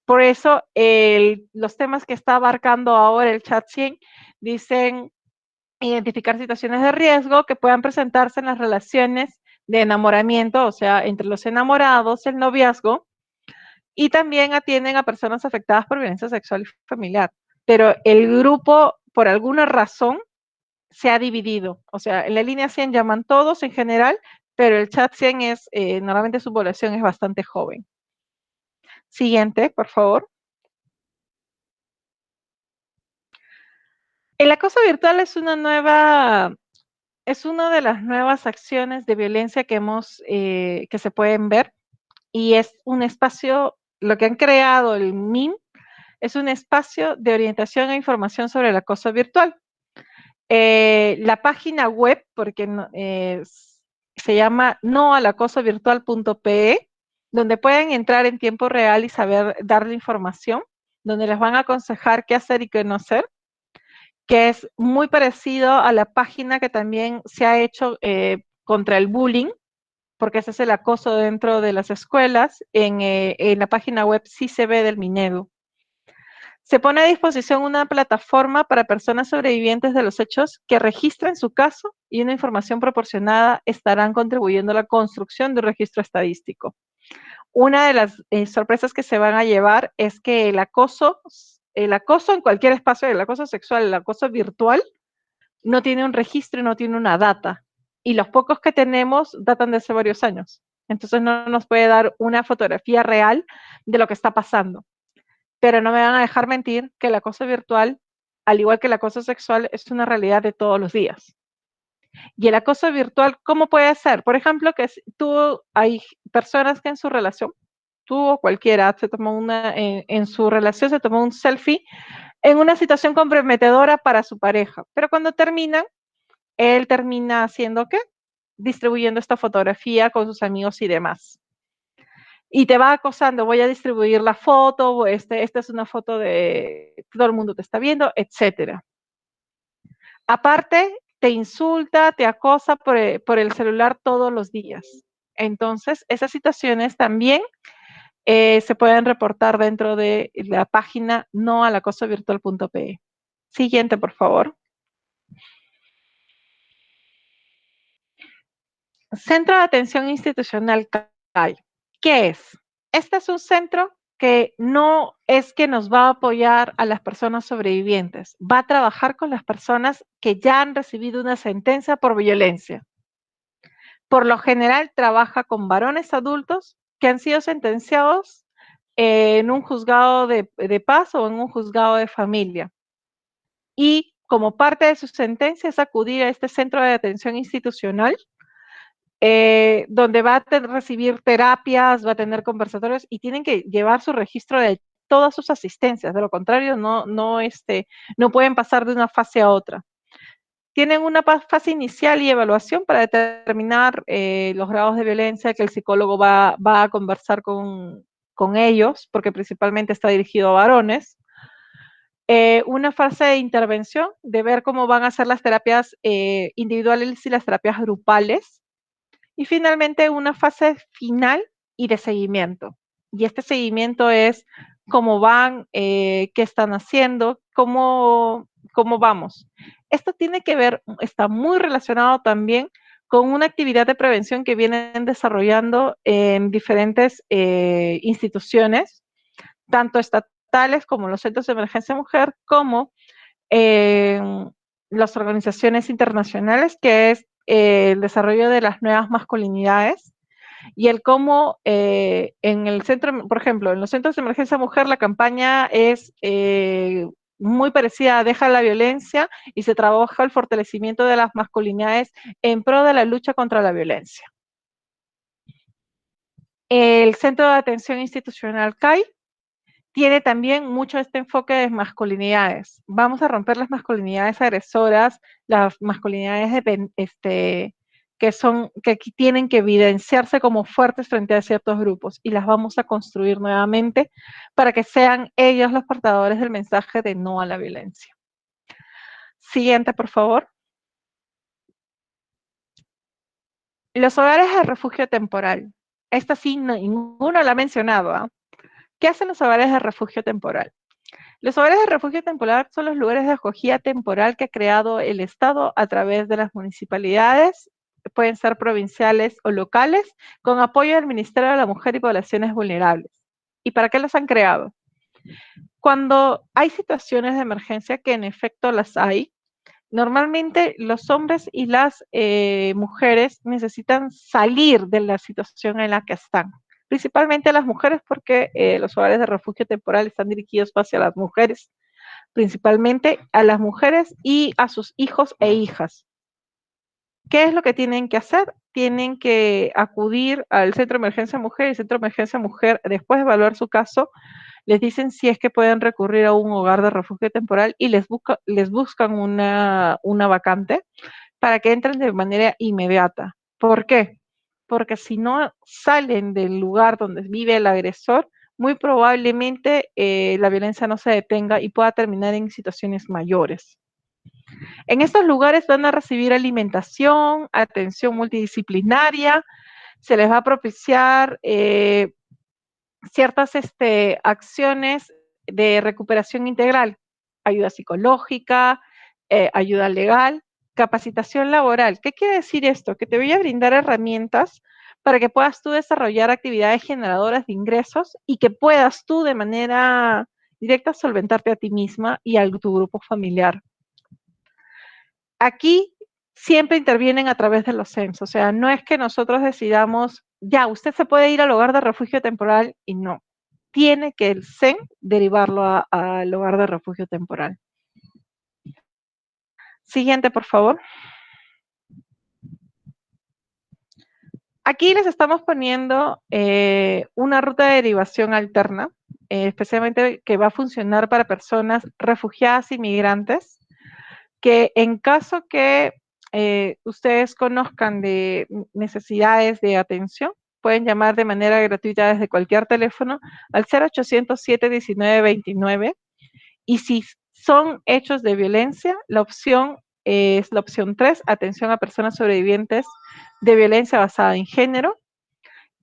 Por eso los temas que está abarcando ahora el chat 100 dicen identificar situaciones de riesgo que puedan presentarse en las relaciones de enamoramiento, o sea, entre los enamorados, el noviazgo, y también atienden a personas afectadas por violencia sexual y familiar. Pero el grupo, por alguna razón, se ha dividido. O sea, en la línea 100 llaman todos en general, pero el chat 100 es, normalmente su población es bastante joven. Siguiente, por favor. El acoso virtual es una de las nuevas acciones de violencia que se pueden ver, y es un espacio, lo que han creado el MIM, es un espacio de orientación e información sobre el acoso virtual. La página web, porque se llama noalacosovirtual.pe, donde pueden entrar en tiempo real y saber darle información, donde les van a aconsejar qué hacer y qué no hacer, que es muy parecido a la página que también se ha hecho contra el bullying, porque ese es el acoso dentro de las escuelas, en la página web CICB del Minedu. Se pone a disposición una plataforma para personas sobrevivientes de los hechos que registren su caso, y una información proporcionada estarán contribuyendo a la construcción de un registro estadístico. Una de las sorpresas que se van a llevar es que el acoso en cualquier espacio, el acoso sexual, el acoso virtual, no tiene un registro y no tiene una data. Y los pocos que tenemos datan de hace varios años. Entonces no nos puede dar una fotografía real de lo que está pasando. Pero no me van a dejar mentir que el acoso virtual, al igual que el acoso sexual, es una realidad de todos los días. Y el acoso virtual, ¿cómo puede ser? Por ejemplo, que hay personas que en su relación, tú o cualquiera, se tomó en su relación se tomó un selfie en una situación comprometedora para su pareja, pero cuando terminan, él termina haciendo ¿qué? Distribuyendo esta fotografía con sus amigos y demás. Y te va acosando, voy a distribuir la foto, esta es una foto de todo el mundo te está viendo, etcétera. Aparte, te insulta, te acosa por el celular todos los días. Entonces, esas situaciones también se pueden reportar dentro de la página noalacosovirtual.pe. Siguiente, por favor. Centro de Atención Institucional CAI. ¿Qué es? Este es un centro que no es que nos va a apoyar a las personas sobrevivientes, va a trabajar con las personas que ya han recibido una sentencia por violencia. Por lo general trabaja con varones adultos que han sido sentenciados en un juzgado de paz o en un juzgado de familia. Y como parte de su sentencia es acudir a este centro de atención institucional, donde va a recibir terapias, va a tener conversatorios y tienen que llevar su registro de todas sus asistencias. De lo contrario, no pueden pasar de una fase a otra. Tienen una fase inicial y evaluación para determinar los grados de violencia, que el psicólogo va a conversar con ellos, porque principalmente está dirigido a varones. Una fase de intervención, de ver cómo van a ser las terapias individuales y las terapias grupales. Y finalmente una fase final y de seguimiento. Y este seguimiento es cómo van, qué están haciendo, cómo vamos. Esto tiene que ver, está muy relacionado también con una actividad de prevención que vienen desarrollando en diferentes instituciones, tanto estatales como los centros de emergencia mujer, como las organizaciones internacionales, que es el desarrollo de las nuevas masculinidades y el cómo en el centro, por ejemplo, en los centros de emergencia mujer la campaña es muy parecida a Deja la violencia y se trabaja el fortalecimiento de las masculinidades en pro de la lucha contra la violencia. El Centro de Atención Institucional CAI tiene también mucho este enfoque de masculinidades. Vamos a romper las masculinidades agresoras, las masculinidades que tienen que evidenciarse como fuertes frente a ciertos grupos y las vamos a construir nuevamente para que sean ellos los portadores del mensaje de no a la violencia. Siguiente, por favor. Los hogares de refugio temporal. Esta sí, ninguno la ha mencionado, ¿ah? ¿Qué hacen los hogares de refugio temporal? Los hogares de refugio temporal son los lugares de acogida temporal que ha creado el Estado a través de las municipalidades, pueden ser provinciales o locales, con apoyo del Ministerio de la Mujer y Poblaciones Vulnerables. ¿Y para qué los han creado? Cuando hay situaciones de emergencia, que en efecto las hay, normalmente los hombres y las mujeres necesitan salir de la situación en la que están. Principalmente las mujeres, porque los hogares de refugio temporal están dirigidos hacia las mujeres, principalmente a las mujeres y a sus hijos e hijas. ¿Qué es lo que tienen que hacer? Tienen que acudir al Centro de Emergencia Mujer y el Centro de Emergencia Mujer, después de evaluar su caso, les dicen si es que pueden recurrir a un hogar de refugio temporal y les buscan una vacante para que entren de manera inmediata. ¿Por qué? Porque si no salen del lugar donde vive el agresor, muy probablemente la violencia no se detenga y pueda terminar en situaciones mayores. En estos lugares van a recibir alimentación, atención multidisciplinaria, se les va a propiciar ciertas acciones de recuperación integral, ayuda psicológica, ayuda legal, capacitación laboral. ¿Qué quiere decir esto? Que te voy a brindar herramientas para que puedas tú desarrollar actividades generadoras de ingresos y que puedas tú de manera directa solventarte a ti misma y a tu grupo familiar. Aquí siempre intervienen a través de los CEMS, o sea, no es que nosotros decidamos, ya, usted se puede ir al hogar de refugio temporal y no. Tiene que el CEN derivarlo al hogar de refugio temporal. Siguiente, por favor. Aquí les estamos poniendo una ruta de derivación alterna, especialmente que va a funcionar para personas refugiadas y migrantes, que en caso que ustedes conozcan de necesidades de atención, pueden llamar de manera gratuita desde cualquier teléfono al 0800 719 29, y si son hechos de violencia, la opción es la opción 3, atención a personas sobrevivientes de violencia basada en género.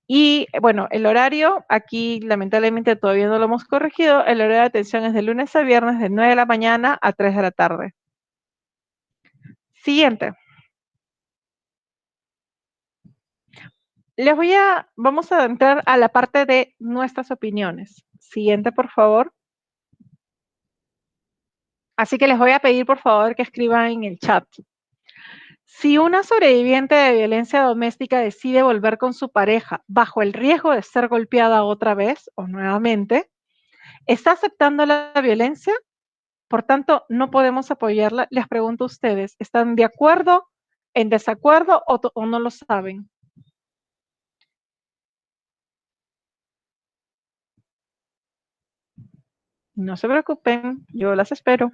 Y bueno, el horario, aquí lamentablemente todavía no lo hemos corregido, el horario de atención es de lunes a viernes de 9 de la mañana a 3 de la tarde. Siguiente. Vamos a entrar a la parte de nuestras opiniones. Siguiente, por favor. Así que les voy a pedir, por favor, que escriban en el chat. Si una sobreviviente de violencia doméstica decide volver con su pareja bajo el riesgo de ser golpeada otra vez o nuevamente, ¿está aceptando la violencia? Por tanto, no podemos apoyarla. Les pregunto a ustedes, ¿están de acuerdo, en desacuerdo o no lo saben? No se preocupen, yo las espero.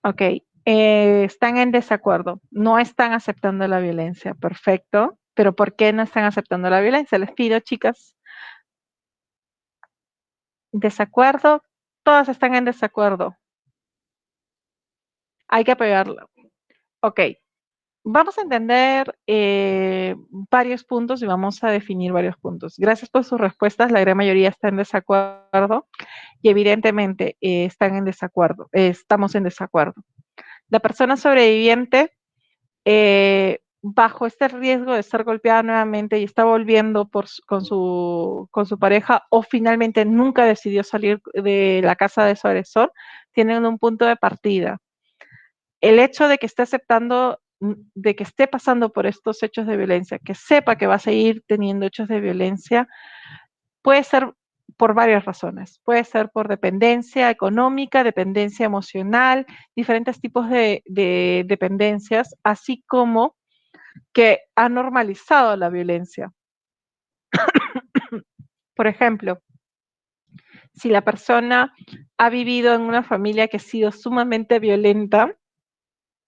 Ok, están en desacuerdo, no están aceptando la violencia, perfecto, pero ¿por qué no están aceptando la violencia? Les pido, chicas, desacuerdo, Todas están en desacuerdo. Hay que apoyarla. Ok. Vamos a entender varios puntos y vamos a definir varios puntos. Gracias por sus respuestas. La gran mayoría está en desacuerdo y evidentemente están en desacuerdo. Estamos en desacuerdo. La persona sobreviviente, bajo este riesgo de ser golpeada nuevamente y está volviendo con su pareja o finalmente nunca decidió salir de la casa de su agresor, tienen un punto de partida. El hecho de que esté aceptando, de que esté pasando por estos hechos de violencia, que sepa que va a seguir teniendo hechos de violencia, puede ser por varias razones. Puede ser por dependencia económica, dependencia emocional, diferentes tipos de dependencias, así como que ha normalizado la violencia. Por ejemplo, si la persona ha vivido en una familia que ha sido sumamente violenta,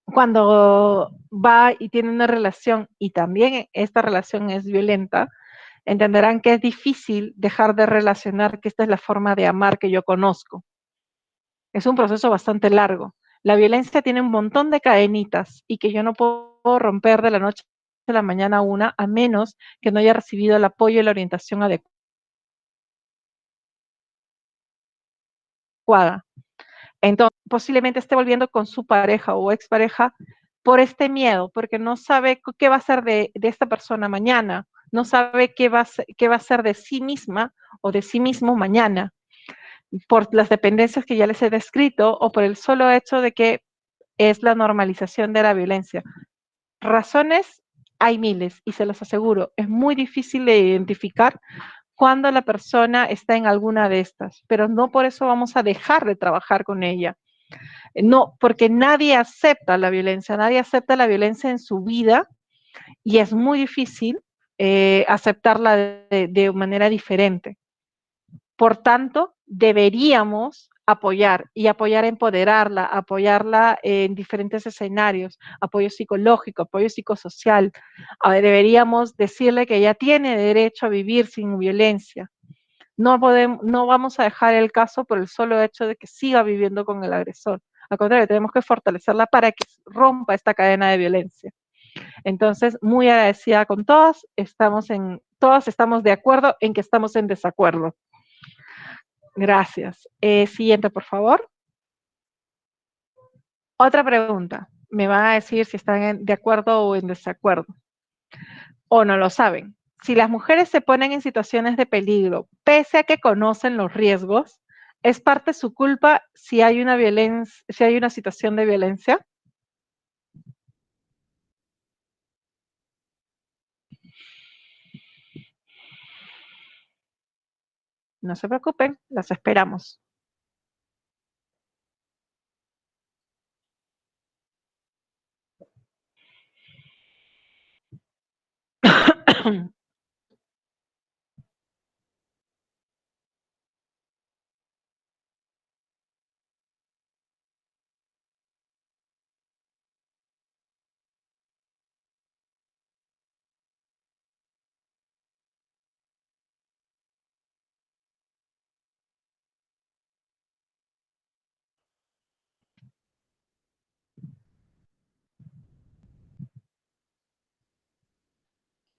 cuando va y tiene una relación y también esta relación es violenta, entenderán que es difícil dejar de relacionar que esta es la forma de amar que yo conozco. Es un proceso bastante largo. La violencia tiene un montón de cadenitas y que yo no puedo romper de la noche a la mañana una, a menos que no haya recibido el apoyo y la orientación adecuada. Entonces, posiblemente esté volviendo con su pareja o expareja por este miedo, porque no sabe qué va a hacer de esta persona mañana, no sabe qué va a hacer de sí misma o de sí mismo mañana, por las dependencias que ya les he descrito o por el solo hecho de que es la normalización de la violencia. Razones hay miles y se los aseguro, es muy difícil de identificar cuando la persona está en alguna de estas, pero no por eso vamos a dejar de trabajar con ella. No, porque nadie acepta la violencia en su vida y es muy difícil aceptarla de manera diferente. Por tanto, deberíamos apoyar y empoderarla, apoyarla en diferentes escenarios, apoyo psicológico, apoyo psicosocial. Deberíamos decirle que ella tiene derecho a vivir sin violencia. No vamos a dejar el caso por el solo hecho de que siga viviendo con el agresor. Al contrario, tenemos que fortalecerla para que rompa esta cadena de violencia. Entonces, muy agradecida con todas, todas estamos de acuerdo en que estamos en desacuerdo. Gracias. Siguiente, por favor. Otra pregunta. Me van a decir si están de acuerdo o en desacuerdo. O no lo saben. Si las mujeres se ponen en situaciones de peligro, pese a que conocen los riesgos, ¿es parte su culpa si hay una situación de violencia? No se preocupen, las esperamos.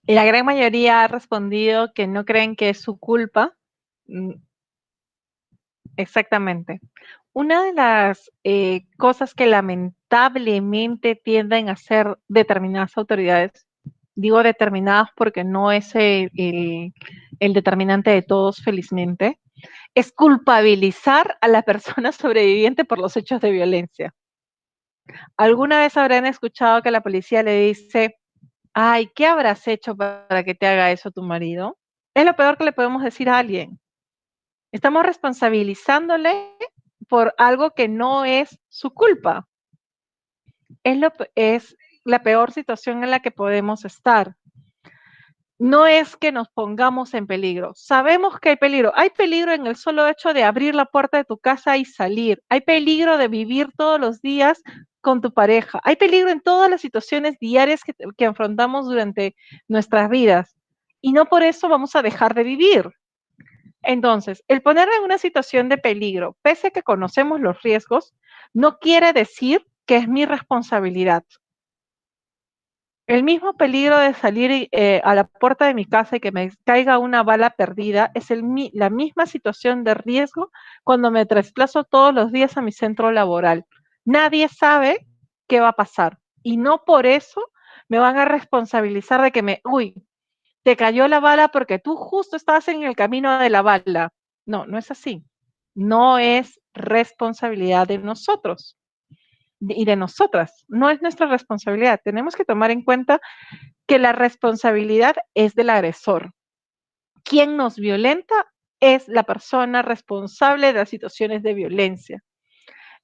Y la gran mayoría ha respondido que no creen que es su culpa. Exactamente. Una de las cosas que lamentablemente tienden a hacer determinadas autoridades, digo determinadas porque no es el determinante de todos, felizmente, es culpabilizar a la persona sobreviviente por los hechos de violencia. ¿Alguna vez habrán escuchado que la policía le dice, ay, ¿qué habrás hecho para que te haga eso tu marido? Es lo peor que le podemos decir a alguien. Estamos responsabilizándole por algo que no es su culpa. Es la peor situación en la que podemos estar. No es que nos pongamos en peligro. Sabemos que hay peligro. Hay peligro en el solo hecho de abrir la puerta de tu casa y salir. Hay peligro de vivir todos los días con tu pareja. Hay peligro en todas las situaciones diarias que afrontamos durante nuestras vidas. Y no por eso vamos a dejar de vivir. Entonces, el ponerme en una situación de peligro, pese a que conocemos los riesgos, no quiere decir que es mi responsabilidad. El mismo peligro de salir a la puerta de mi casa y que me caiga una bala perdida es la misma situación de riesgo cuando me desplazo todos los días a mi centro laboral. Nadie sabe qué va a pasar y no por eso me van a responsabilizar de que te cayó la bala porque tú justo estabas en el camino de la bala. No, no es así. No es responsabilidad de nosotros y de nosotras. No es nuestra responsabilidad. Tenemos que tomar en cuenta que la responsabilidad es del agresor. Quien nos violenta es la persona responsable de las situaciones de violencia.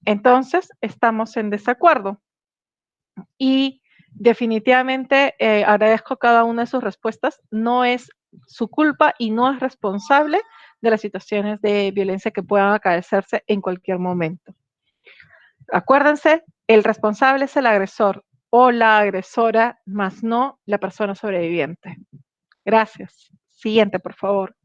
Entonces, estamos en desacuerdo. Y definitivamente agradezco cada una de sus respuestas. No es su culpa y no es responsable de las situaciones de violencia que puedan acaecerse en cualquier momento. Acuérdense, el responsable es el agresor o la agresora, más no la persona sobreviviente. Gracias. Siguiente, por favor.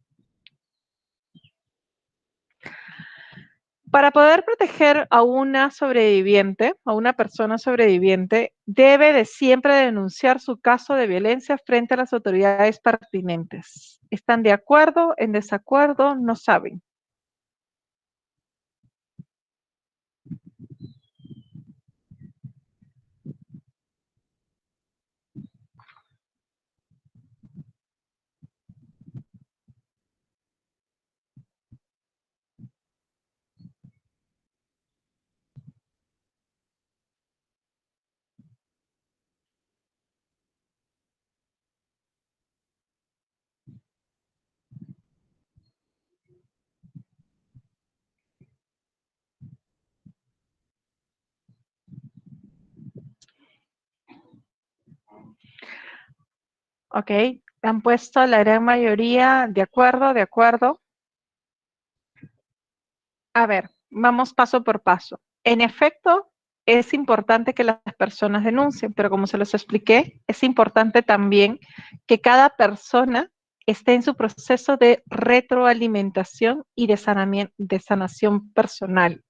Para poder proteger a una sobreviviente, a una persona sobreviviente, debe de siempre denunciar su caso de violencia frente a las autoridades pertinentes. ¿Están de acuerdo? ¿En desacuerdo? ¿No saben? Ok, han puesto la gran mayoría de acuerdo, de acuerdo. A ver, vamos paso por paso. En efecto, es importante que las personas denuncien, pero como se los expliqué, es importante también que cada persona esté en su proceso de retroalimentación y de sanación personal.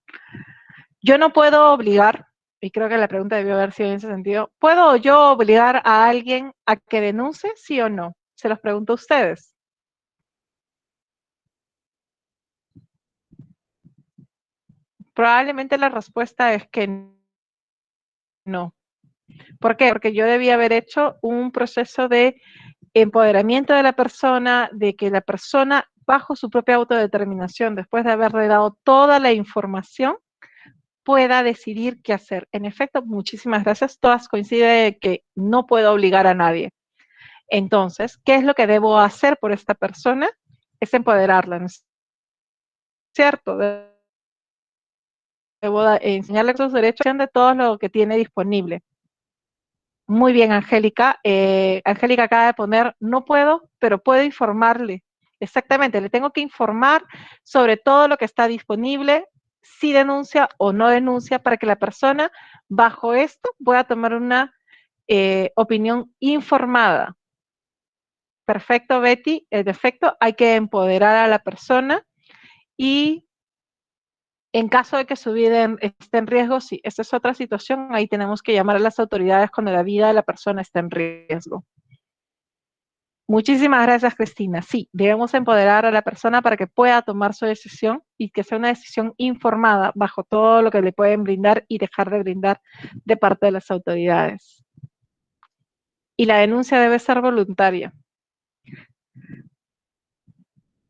Yo no puedo obligar, y creo que la pregunta debió haber sido en ese sentido, ¿puedo yo obligar a alguien a que denuncie, sí o no? Se los pregunto a ustedes. Probablemente la respuesta es que no. ¿Por qué? Porque yo debía haber hecho un proceso de empoderamiento de la persona, de que la persona, bajo su propia autodeterminación, después de haberle dado toda la información, pueda decidir qué hacer. En efecto, muchísimas gracias. Todas coinciden que no puedo obligar a nadie. Entonces, ¿qué es lo que debo hacer por esta persona? Es empoderarla, ¿no es cierto? Debo enseñarle sus derechos de todo lo que tiene disponible. Muy bien, Angélica. Angélica acaba de poner, no puedo, pero puedo informarle. Exactamente, le tengo que informar sobre todo lo que está disponible, si denuncia o no denuncia, para que la persona bajo esto pueda tomar una opinión informada. Perfecto, Betty. En efecto, hay que empoderar a la persona y en caso de que su vida esté en riesgo, sí, esa es otra situación, ahí tenemos que llamar a las autoridades cuando la vida de la persona está en riesgo. Muchísimas gracias, Cristina. Sí, debemos empoderar a la persona para que pueda tomar su decisión y que sea una decisión informada bajo todo lo que le pueden brindar y dejar de brindar de parte de las autoridades. Y la denuncia debe ser voluntaria.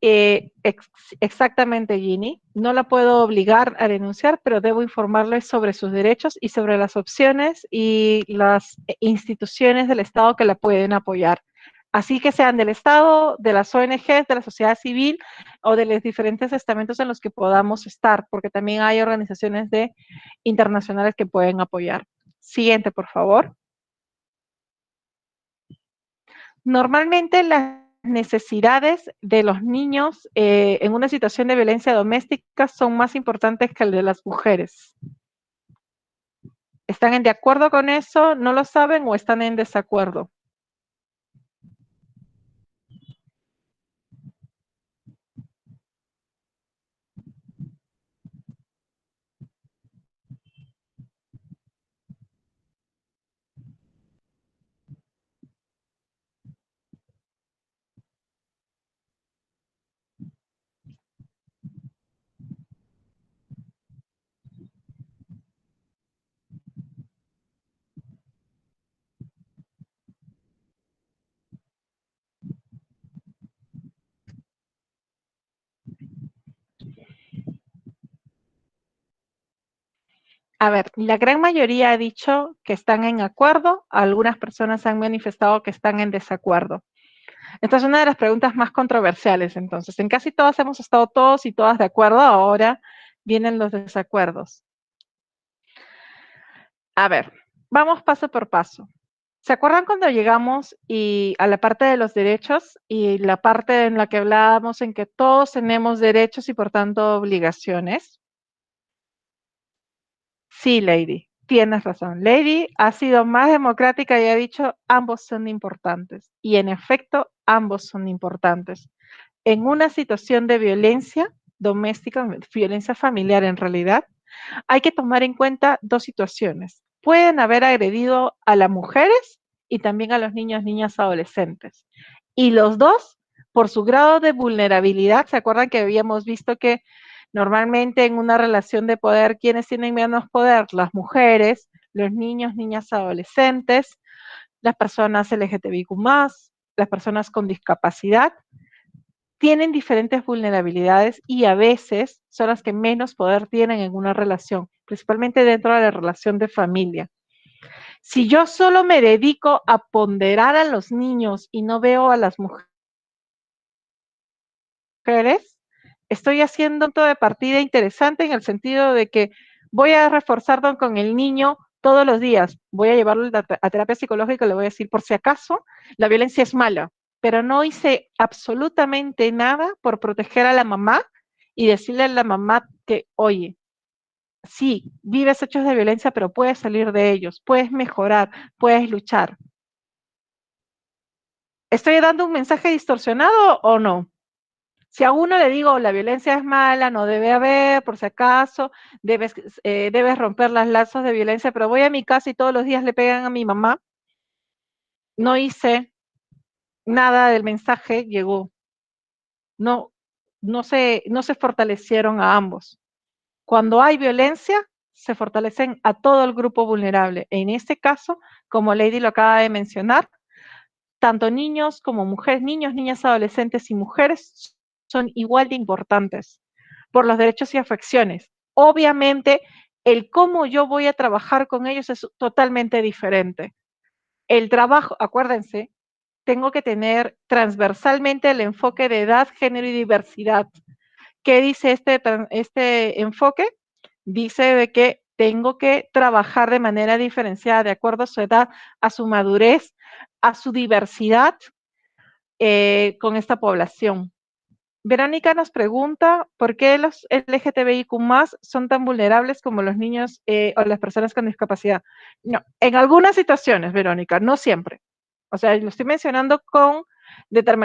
Exactamente, Ginny. No la puedo obligar a denunciar, pero debo informarle sobre sus derechos y sobre las opciones y las instituciones del Estado que la pueden apoyar. Así que sean del Estado, de las ONGs, de la sociedad civil o de los diferentes estamentos en los que podamos estar, porque también hay organizaciones internacionales que pueden apoyar. Siguiente, por favor. Normalmente las necesidades de los niños en una situación de violencia doméstica son más importantes que el de las mujeres. ¿Están de acuerdo con eso? ¿No lo saben o están en desacuerdo? A ver, la gran mayoría ha dicho que están en acuerdo, algunas personas han manifestado que están en desacuerdo. Esta es una de las preguntas más controversiales, entonces. En casi todas hemos estado todos y todas de acuerdo, ahora vienen los desacuerdos. A ver, vamos paso por paso. ¿Se acuerdan cuando llegamos a la parte de los derechos y la parte en la que hablábamos en que todos tenemos derechos y por tanto obligaciones? Sí, Lady, tienes razón. Lady ha sido más democrática y ha dicho ambos son importantes. Y en efecto, ambos son importantes. En una situación de violencia doméstica, violencia familiar en realidad, hay que tomar en cuenta dos situaciones. Pueden haber agredido a las mujeres y también a los niños, niñas, adolescentes. Y los dos, por su grado de vulnerabilidad, ¿se acuerdan que habíamos visto que normalmente en una relación de poder, ¿quiénes tienen menos poder? Las mujeres, los niños, niñas, adolescentes, las personas LGTBIQ+, las personas con discapacidad, tienen diferentes vulnerabilidades y a veces son las que menos poder tienen en una relación, principalmente dentro de la relación de familia. Si yo solo me dedico a ponderar a los niños y no veo a las mujeres, estoy haciendo un punto de partida interesante en el sentido de que voy a reforzar con el niño todos los días, voy a llevarlo a terapia psicológica y le voy a decir, por si acaso, la violencia es mala, pero no hice absolutamente nada por proteger a la mamá y decirle a la mamá que, oye, sí, vives hechos de violencia, pero puedes salir de ellos, puedes mejorar, puedes luchar. ¿Estoy dando un mensaje distorsionado o no? Si a uno le digo la violencia es mala, no debe haber, por si acaso, debes romper los lazos de violencia, pero voy a mi casa y todos los días le pegan a mi mamá, no hice nada del mensaje, llegó. No se fortalecieron a ambos. Cuando hay violencia, se fortalecen a todo el grupo vulnerable. En este caso, como Lady lo acaba de mencionar, tanto niños como mujeres, niños, niñas, adolescentes y mujeres son igual de importantes por los derechos y afecciones. Obviamente, el cómo yo voy a trabajar con ellos es totalmente diferente. El trabajo, acuérdense, tengo que tener transversalmente el enfoque de edad, género y diversidad. ¿Qué dice este enfoque? Dice de que tengo que trabajar de manera diferenciada de acuerdo a su edad, a su madurez, a su diversidad con esta población. Verónica nos pregunta, ¿por qué los LGTBIQ+ son tan vulnerables como los niños o las personas con discapacidad? No, en algunas situaciones, Verónica, no siempre. O sea, lo estoy mencionando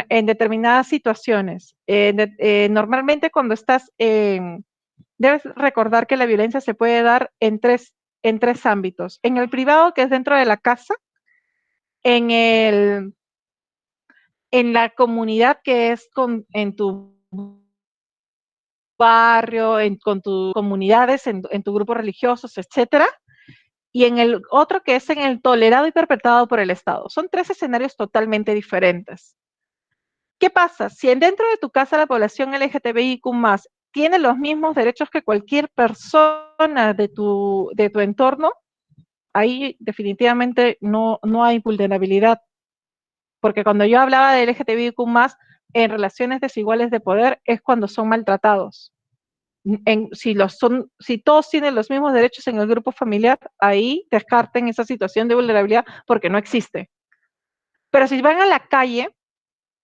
en determinadas situaciones. Normalmente cuando estás debes recordar que la violencia se puede dar en tres ámbitos. En el privado, que es dentro de la casa, en la comunidad, que es en tu barrio, con tus comunidades, en tu grupo religiosos, etcétera, y en el otro que es en el tolerado y perpetrado por el Estado. Son tres escenarios totalmente diferentes. ¿Qué pasa? Si dentro de tu casa la población LGTBIQ+ tiene los mismos derechos que cualquier persona de tu entorno, ahí definitivamente no hay vulnerabilidad. Porque cuando yo hablaba de LGTBIQ+, en relaciones desiguales de poder, es cuando son maltratados. Si todos tienen los mismos derechos en el grupo familiar, ahí descarten esa situación de vulnerabilidad porque no existe. Pero si van a la calle,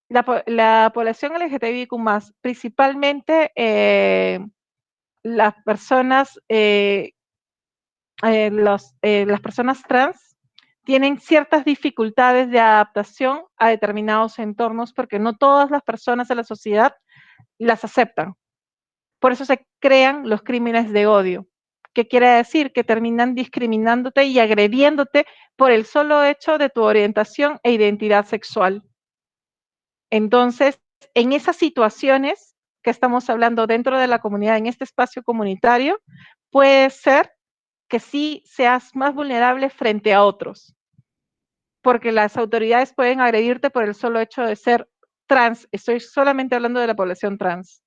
la población LGTBIQ+, principalmente las personas trans, tienen ciertas dificultades de adaptación a determinados entornos porque no todas las personas de la sociedad las aceptan. Por eso se crean los crímenes de odio. ¿Qué quiere decir? Que terminan discriminándote y agrediéndote por el solo hecho de tu orientación e identidad sexual. Entonces, en esas situaciones que estamos hablando dentro de la comunidad, en este espacio comunitario, puede ser que sí seas más vulnerable frente a otros, porque las autoridades pueden agredirte por el solo hecho de ser trans. Estoy solamente hablando de la población trans.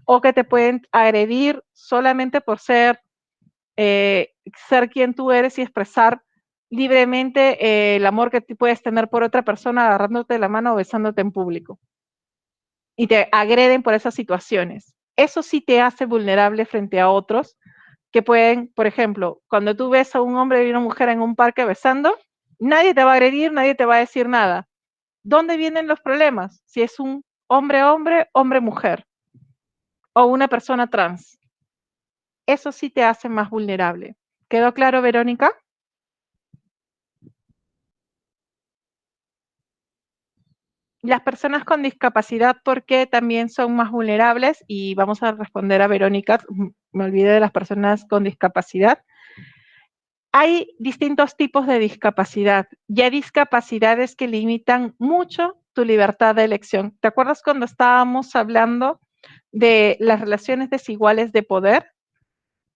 O que te pueden agredir solamente por ser ser quien tú eres y expresar libremente el amor que tú puedes tener por otra persona agarrándote de la mano o besándote en público. Y te agreden por esas situaciones. Eso sí te hace vulnerable frente a otros que pueden, por ejemplo, cuando tú ves a un hombre y una mujer en un parque besando, nadie te va a agredir, nadie te va a decir nada. ¿Dónde vienen los problemas? Si es un hombre-hombre, hombre-mujer o una persona trans. Eso sí te hace más vulnerable. ¿Quedó claro, Verónica? Las personas con discapacidad, ¿por qué también son más vulnerables? Y vamos a responder a Verónica, me olvidé de las personas con discapacidad. Hay distintos tipos de discapacidad y hay discapacidades que limitan mucho tu libertad de elección. ¿Te acuerdas cuando estábamos hablando de las relaciones desiguales de poder?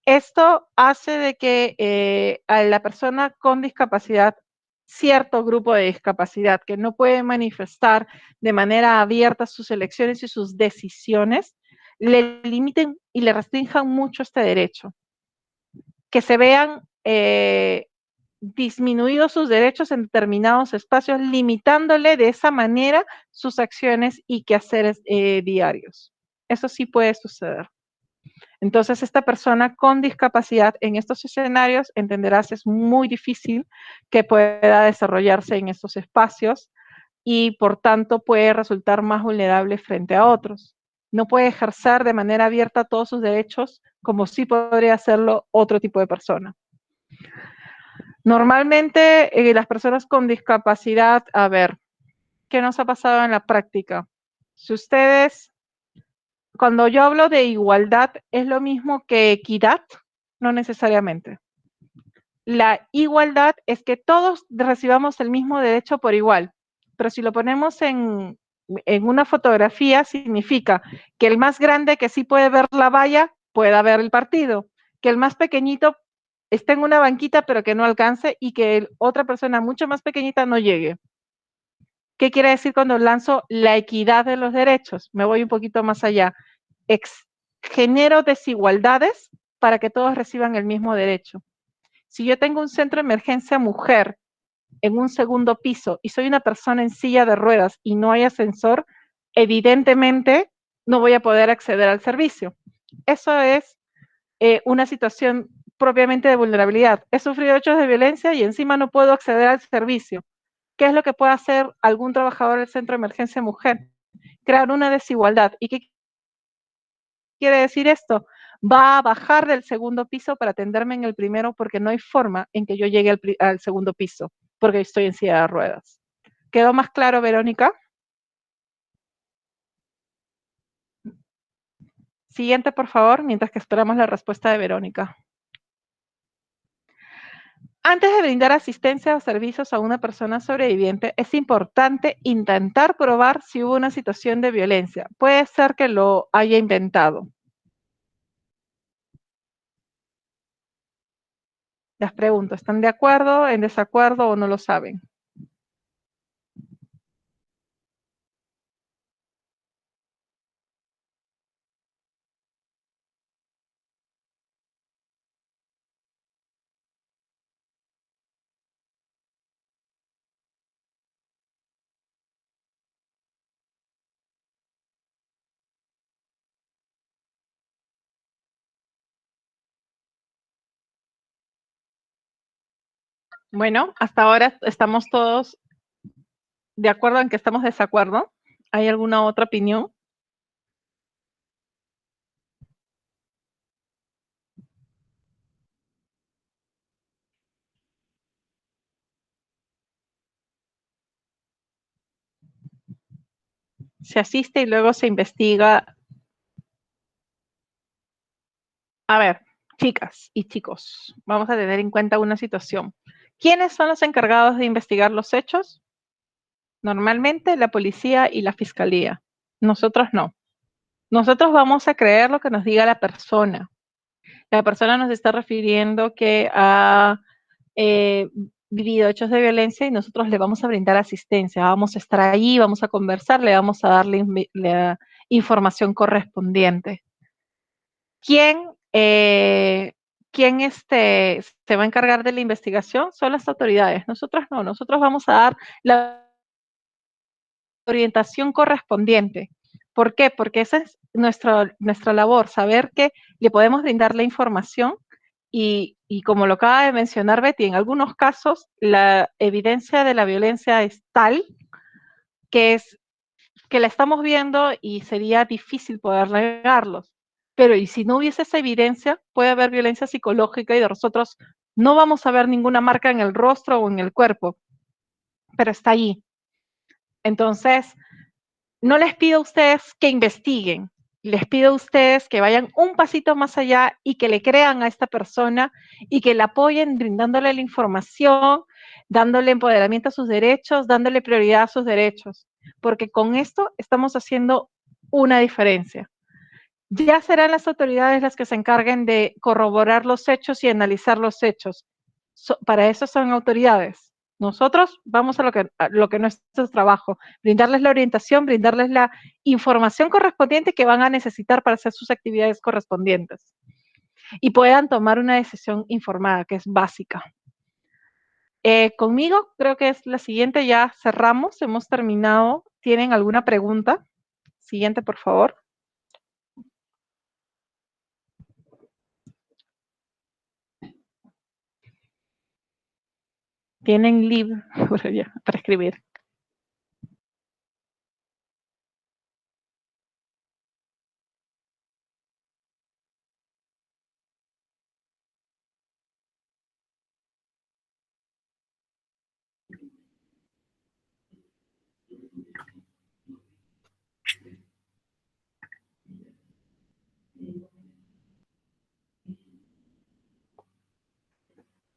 Esto hace de que a la persona con discapacidad, cierto grupo de discapacidad que no puede manifestar de manera abierta sus elecciones y sus decisiones, le limiten y le restrinjan mucho este derecho. Que se vean disminuidos sus derechos en determinados espacios, limitándole de esa manera sus acciones y quehaceres diarios. Eso sí puede suceder. Entonces, esta persona con discapacidad en estos escenarios, entenderás, es muy difícil que pueda desarrollarse en estos espacios y, por tanto, puede resultar más vulnerable frente a otros. No puede ejercer de manera abierta todos sus derechos como sí podría hacerlo otro tipo de persona. Normalmente, las personas con discapacidad, a ver, ¿qué nos ha pasado en la práctica? Si ustedes, cuando yo hablo de igualdad, ¿es lo mismo que equidad? No necesariamente. La igualdad es que todos recibamos el mismo derecho por igual, pero si lo ponemos en una fotografía, significa que el más grande que sí puede ver la valla, pueda ver el partido, que el más pequeñito esté en una banquita pero que no alcance y que otra persona mucho más pequeñita no llegue. ¿Qué quiere decir cuando lanzo la equidad de los derechos? Me voy un poquito más allá. Genero desigualdades para que todos reciban el mismo derecho. Si yo tengo un centro de emergencia mujer en un segundo piso y soy una persona en silla de ruedas y no hay ascensor, evidentemente no voy a poder acceder al servicio. Eso es una situación propiamente de vulnerabilidad. He sufrido hechos de violencia y encima no puedo acceder al servicio. ¿Qué es lo que puede hacer algún trabajador del centro de emergencia mujer? Crear una desigualdad. ¿Y qué quiere decir esto? Va a bajar del segundo piso para atenderme en el primero porque no hay forma en que yo llegue al segundo piso, porque estoy en silla de ruedas. ¿Quedó más claro, Verónica? Siguiente, por favor, mientras que esperamos la respuesta de Verónica. Antes de brindar asistencia o servicios a una persona sobreviviente, es importante intentar probar si hubo una situación de violencia. Puede ser que lo haya inventado. Les pregunto, ¿están de acuerdo, en desacuerdo o no lo saben? Bueno, hasta ahora estamos todos de acuerdo en que estamos de desacuerdo. ¿Hay alguna otra opinión? Se asiste y luego se investiga. A ver, chicas y chicos, vamos a tener en cuenta una situación. ¿Quiénes son los encargados de investigar los hechos? Normalmente la policía y la fiscalía. Nosotros no. Nosotros vamos a creer lo que nos diga la persona. La persona nos está refiriendo que ha vivido hechos de violencia y nosotros le vamos a brindar asistencia. Vamos a estar ahí, vamos a conversar, le vamos a darle la información correspondiente. ¿Quién ¿quién se va a encargar de la investigación? Son las autoridades. Nosotros no, nosotros vamos a dar la orientación correspondiente. ¿Por qué? Porque esa es nuestra labor, saber que le podemos brindar la información y como lo acaba de mencionar Betty, en algunos casos la evidencia de la violencia es tal que la estamos viendo y sería difícil poder negarlos. Pero y si no hubiese esa evidencia, puede haber violencia psicológica y de nosotros no vamos a ver ninguna marca en el rostro o en el cuerpo, pero está allí. Entonces, no les pido a ustedes que investiguen, les pido a ustedes que vayan un pasito más allá y que le crean a esta persona y que la apoyen brindándole la información, dándole empoderamiento a sus derechos, dándole prioridad a sus derechos, porque con esto estamos haciendo una diferencia. Ya serán las autoridades las que se encarguen de corroborar los hechos y analizar los hechos. Para eso son autoridades. Nosotros vamos a lo que no es nuestro trabajo, brindarles la orientación, brindarles la información correspondiente que van a necesitar para hacer sus actividades correspondientes y puedan tomar una decisión informada, que es básica. Conmigo creo que es la siguiente, ya cerramos, hemos terminado. ¿Tienen alguna pregunta? Siguiente, por favor. Tienen libro para escribir.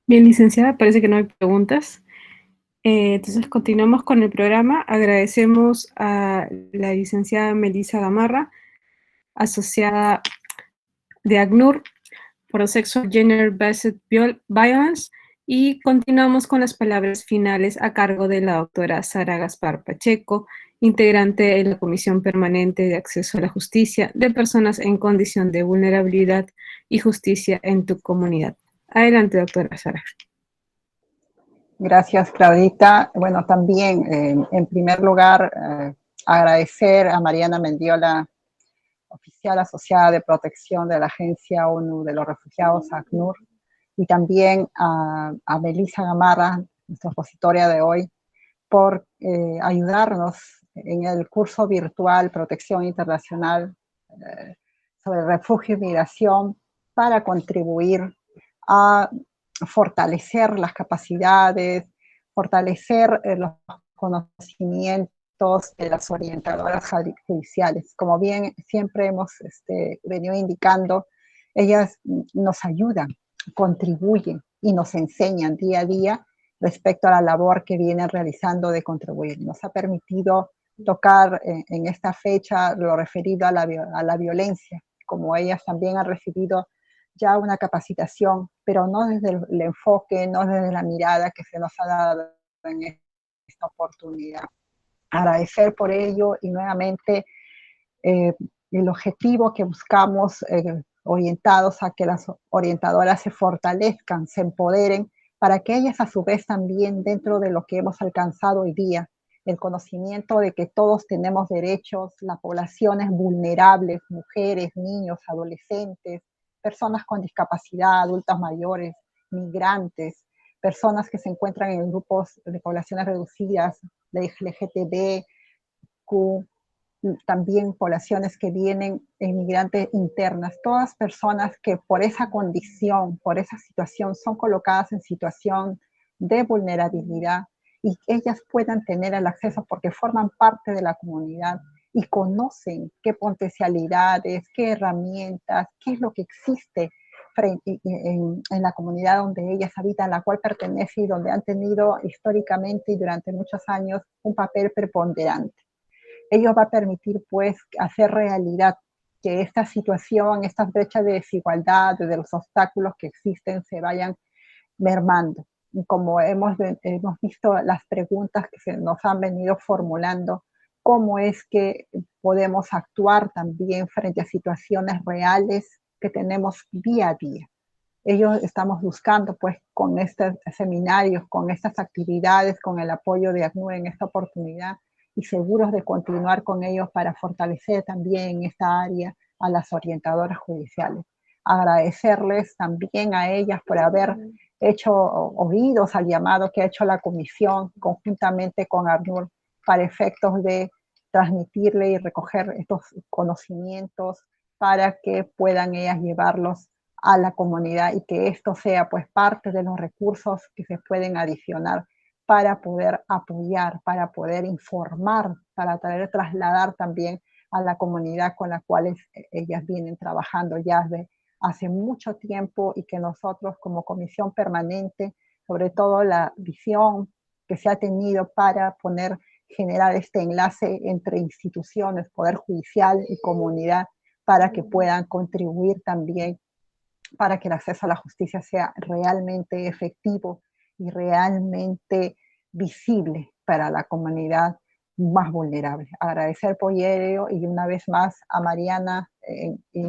Bien, licenciada, parece que no hay preguntas. Entonces continuamos con el programa. Agradecemos a la licenciada Melissa Gamarra, asociada de ACNUR, por Sexual Gender Based Violence, y continuamos con las palabras finales a cargo de la doctora Sara Gaspar Pacheco, integrante de la Comisión Permanente de Acceso a la Justicia de Personas en Condición de Vulnerabilidad y Justicia en tu Comunidad. Adelante, doctora Sara. Gracias, Claudita. Bueno, también, en primer lugar, agradecer a Mariana Mendiola, oficial asociada de protección de la Agencia ONU de los Refugiados, ACNUR, y también a Melissa Gamarra, nuestra expositoria de hoy, por ayudarnos en el curso virtual Protección Internacional sobre Refugio y Migración para contribuir a fortalecer las capacidades, fortalecer los conocimientos de las orientadoras judiciales. Como bien siempre hemos venido indicando, ellas nos ayudan, contribuyen y nos enseñan día a día respecto a la labor que vienen realizando de contribuir. Nos ha permitido tocar en esta fecha lo referido a la violencia, como ellas también han recibido ya una capacitación, pero no desde el enfoque, no desde la mirada que se nos ha dado en esta oportunidad. Agradecer por ello y nuevamente el objetivo que buscamos orientados a que las orientadoras se fortalezcan, se empoderen, para que ellas a su vez también dentro de lo que hemos alcanzado hoy día, el conocimiento de que todos tenemos derechos, las poblaciones vulnerables, mujeres, niños, adolescentes, personas con discapacidad, adultos mayores, migrantes, personas que se encuentran en grupos de poblaciones reducidas, de LGTB, Q, también poblaciones que vienen inmigrantes internas, todas personas que por esa condición, por esa situación, son colocadas en situación de vulnerabilidad y ellas puedan tener el acceso porque forman parte de la comunidad y conocen qué potencialidades, qué herramientas, qué es lo que existe en la comunidad donde ellas habitan, la cual pertenece y donde han tenido históricamente y durante muchos años un papel preponderante. Ello va a permitir pues hacer realidad que esta situación, estas brechas de desigualdad, de los obstáculos que existen se vayan mermando. Y como hemos visto las preguntas que se nos han venido formulando, cómo es que podemos actuar también frente a situaciones reales que tenemos día a día. ellos estamos buscando, pues, con estos seminarios, con estas actividades, con el apoyo de ACNUR en esta oportunidad, y seguros de continuar con ellos para fortalecer también en esta área a las orientadoras judiciales. Agradecerles también a ellas por haber hecho oídos al llamado que ha hecho la comisión conjuntamente con ACNUR para efectos de transmitirle y recoger estos conocimientos para que puedan ellas llevarlos a la comunidad y que esto sea pues parte de los recursos que se pueden adicionar para poder apoyar, para poder informar, para trasladar también a la comunidad con la cual ellas vienen trabajando ya desde hace mucho tiempo, y que nosotros como comisión permanente, sobre todo la visión que se ha tenido para generar este enlace entre instituciones, poder judicial y comunidad, para que puedan contribuir también para que el acceso a la justicia sea realmente efectivo y realmente visible para la comunidad más vulnerable. Agradecer por ello, y una vez más a Mariana y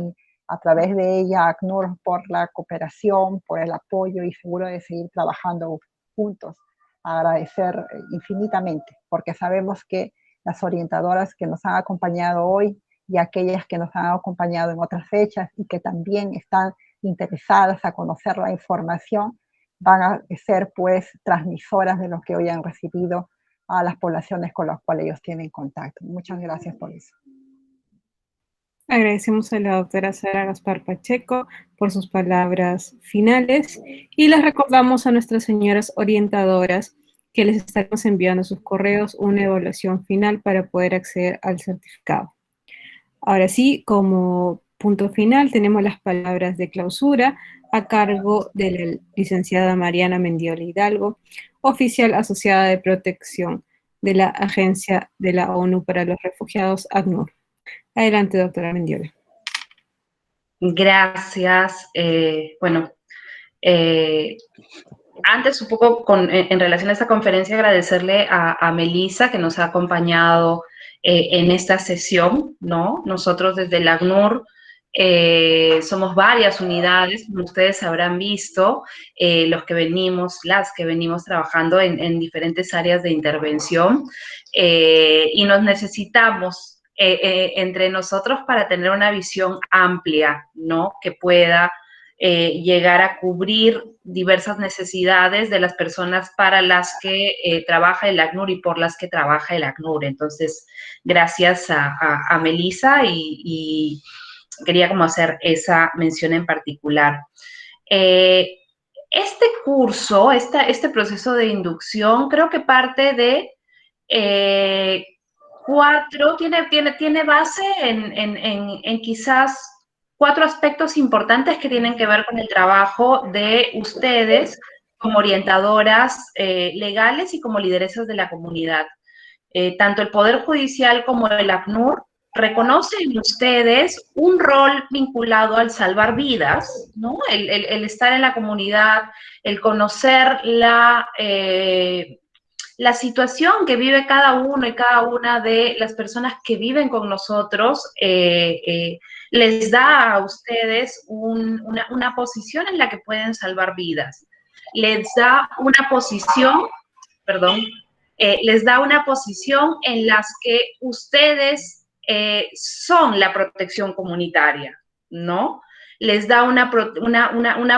a través de ella a ACNUR por la cooperación, por el apoyo, y seguro de seguir trabajando juntos. Agradecer infinitamente, porque sabemos que las orientadoras que nos han acompañado hoy y aquellas que nos han acompañado en otras fechas y que también están interesadas a conocer la información, van a ser pues transmisoras de lo que hoy han recibido a las poblaciones con las cuales ellos tienen contacto. Muchas gracias por eso. Agradecemos a la doctora Sara Gaspar Pacheco por sus palabras finales, y les recordamos a nuestras señoras orientadoras que les estaremos enviando a sus correos una evaluación final para poder acceder al certificado. Ahora sí, como punto final, tenemos las palabras de clausura a cargo de la licenciada Mariana Mendiola Hidalgo, oficial asociada de protección de la Agencia de la ONU para los Refugiados, ACNUR. Adelante, doctora Mendiola. Gracias. Antes, un poco en relación a esta conferencia, agradecerle a Melissa, que nos ha acompañado en esta sesión, ¿no? Nosotros desde el ACNUR somos varias unidades, como ustedes habrán visto, las que venimos trabajando en diferentes áreas de intervención, y nos necesitamos entre nosotros para tener una visión amplia, ¿no? Que pueda llegar a cubrir diversas necesidades de las personas para las que trabaja el ACNUR y por las que trabaja el ACNUR. Entonces, gracias a Melissa, y quería como hacer esa mención en particular. Este curso, este proceso de inducción, creo que parte de tiene base en quizás 4 aspectos importantes que tienen que ver con el trabajo de ustedes como orientadoras legales y como lideresas de la comunidad. Tanto el Poder Judicial como el ACNUR reconocen en ustedes un rol vinculado al salvar vidas, ¿no? El estar en la comunidad, el conocer la situación que vive cada uno y cada una de las personas que viven con nosotros, les da a ustedes una posición en la que pueden salvar vidas. Les da una posición, les da una posición en las que ustedes son la protección comunitaria, ¿no? Les da una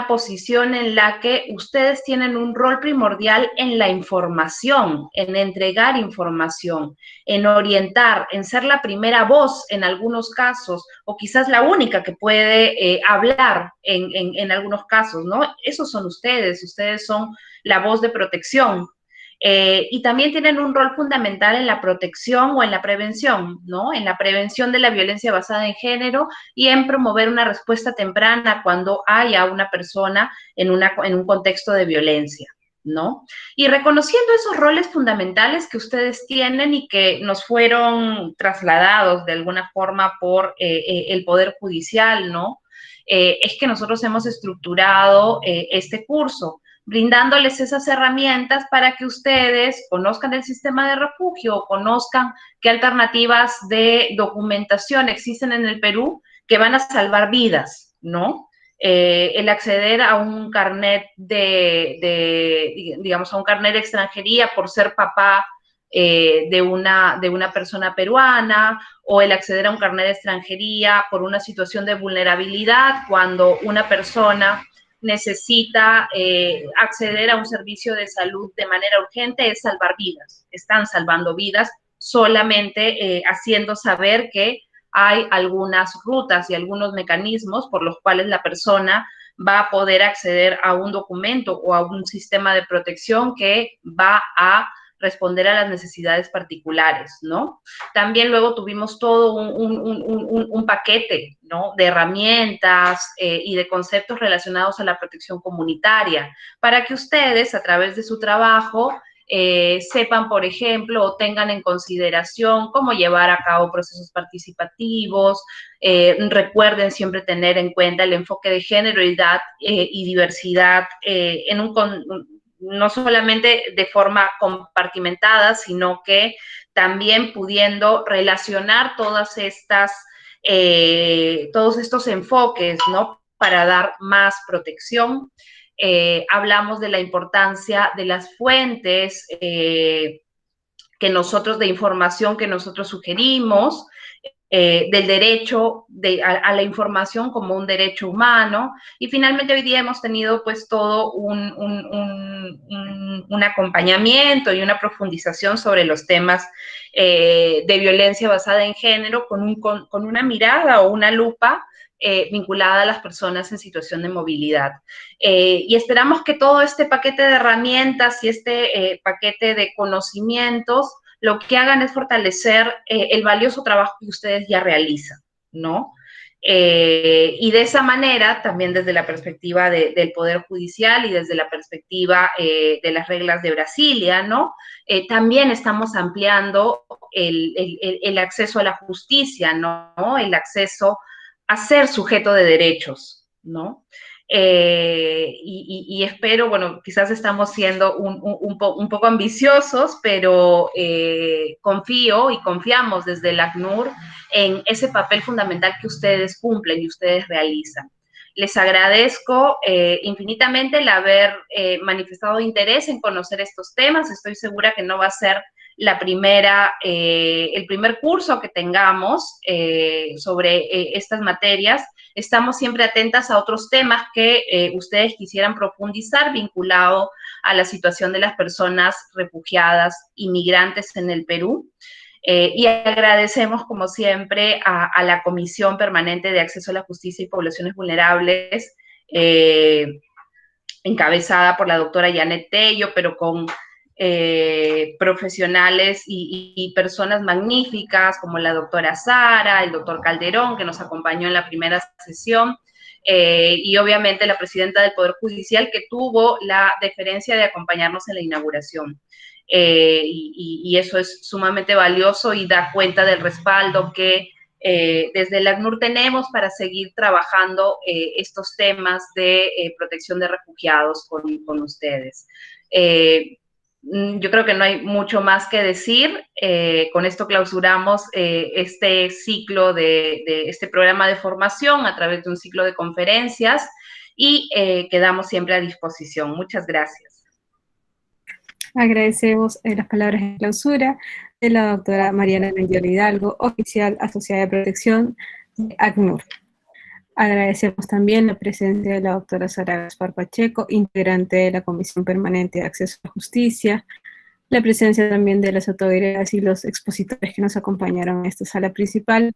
posición en la que ustedes tienen un rol primordial en la información, en entregar información, en orientar, en ser la primera voz en algunos casos, o quizás la única que puede hablar en algunos casos, ¿no? Esos son ustedes son la voz de protección. Y también tienen un rol fundamental en la protección o en la prevención, ¿no? En la prevención de la violencia basada en género y en promover una respuesta temprana cuando haya una persona en un contexto de violencia, ¿no? Y reconociendo esos roles fundamentales que ustedes tienen y que nos fueron trasladados de alguna forma por el Poder Judicial, ¿no? Es que nosotros hemos estructurado este curso, brindándoles esas herramientas para que ustedes conozcan el sistema de refugio, conozcan qué alternativas de documentación existen en el Perú que van a salvar vidas, ¿no? el acceder a un carnet digamos, a un carnet de extranjería por ser papá de una persona peruana, o el acceder a un carnet de extranjería por una situación de vulnerabilidad cuando una persona necesita acceder a un servicio de salud de manera urgente, es salvar vidas. Están salvando vidas solamente haciendo saber que hay algunas rutas y algunos mecanismos por los cuales la persona va a poder acceder a un documento o a un sistema de protección que va a responder a las necesidades particulares, ¿no? También luego tuvimos todo un paquete, ¿no?, de herramientas y de conceptos relacionados a la protección comunitaria, para que ustedes, a través de su trabajo, sepan, por ejemplo, o tengan en consideración cómo llevar a cabo procesos participativos. Recuerden siempre tener en cuenta el enfoque de género y diversidad no solamente de forma compartimentada, sino que también pudiendo relacionar todos estos enfoques, ¿no?, para dar más protección. Hablamos de la importancia de las fuentes de información que nosotros sugerimos, del derecho a la información como un derecho humano, y finalmente hoy día hemos tenido pues todo un acompañamiento y una profundización sobre los temas de violencia basada en género con una mirada o una lupa vinculada a las personas en situación de movilidad. Y esperamos que todo este paquete de herramientas y este paquete de conocimientos lo que hagan es fortalecer el valioso trabajo que ustedes ya realizan, ¿no? Y de esa manera, también desde la perspectiva del Poder Judicial y desde la perspectiva de las reglas de Brasilia, ¿no? También estamos ampliando el acceso a la justicia, ¿no? El acceso a ser sujeto de derechos, ¿no? Y espero, bueno, quizás estamos siendo un poco ambiciosos, pero confío y confiamos desde el ACNUR en ese papel fundamental que ustedes cumplen y ustedes realizan. Les agradezco infinitamente el haber manifestado interés en conocer estos temas. Estoy segura que no va a ser el primer curso que tengamos sobre estas materias. Estamos siempre atentas a otros temas que ustedes quisieran profundizar vinculado a la situación de las personas refugiadas y migrantes en el Perú. Y agradecemos, como siempre, a la Comisión Permanente de Acceso a la Justicia y Poblaciones Vulnerables, encabezada por la doctora Janet Tello, pero con profesionales y personas magníficas como la doctora Sara, el doctor Calderón, que nos acompañó en la primera sesión, y obviamente la presidenta del Poder Judicial, que tuvo la deferencia de acompañarnos en la inauguración. Y eso es sumamente valioso y da cuenta del respaldo que desde el ACNUR tenemos para seguir trabajando estos temas de protección de refugiados con ustedes. Yo creo que no hay mucho más que decir. Con esto clausuramos este ciclo este programa de formación a través de un ciclo de conferencias y quedamos siempre a disposición. Muchas gracias. Agradecemos las palabras de clausura de la doctora Mariana Mendiola Hidalgo, oficial asociada de protección de ACNUR. Agradecemos también la presencia de la doctora Sara Gaspar Pacheco, integrante de la Comisión Permanente de Acceso a la Justicia, la presencia también de las autoridades y los expositores que nos acompañaron en esta sala principal,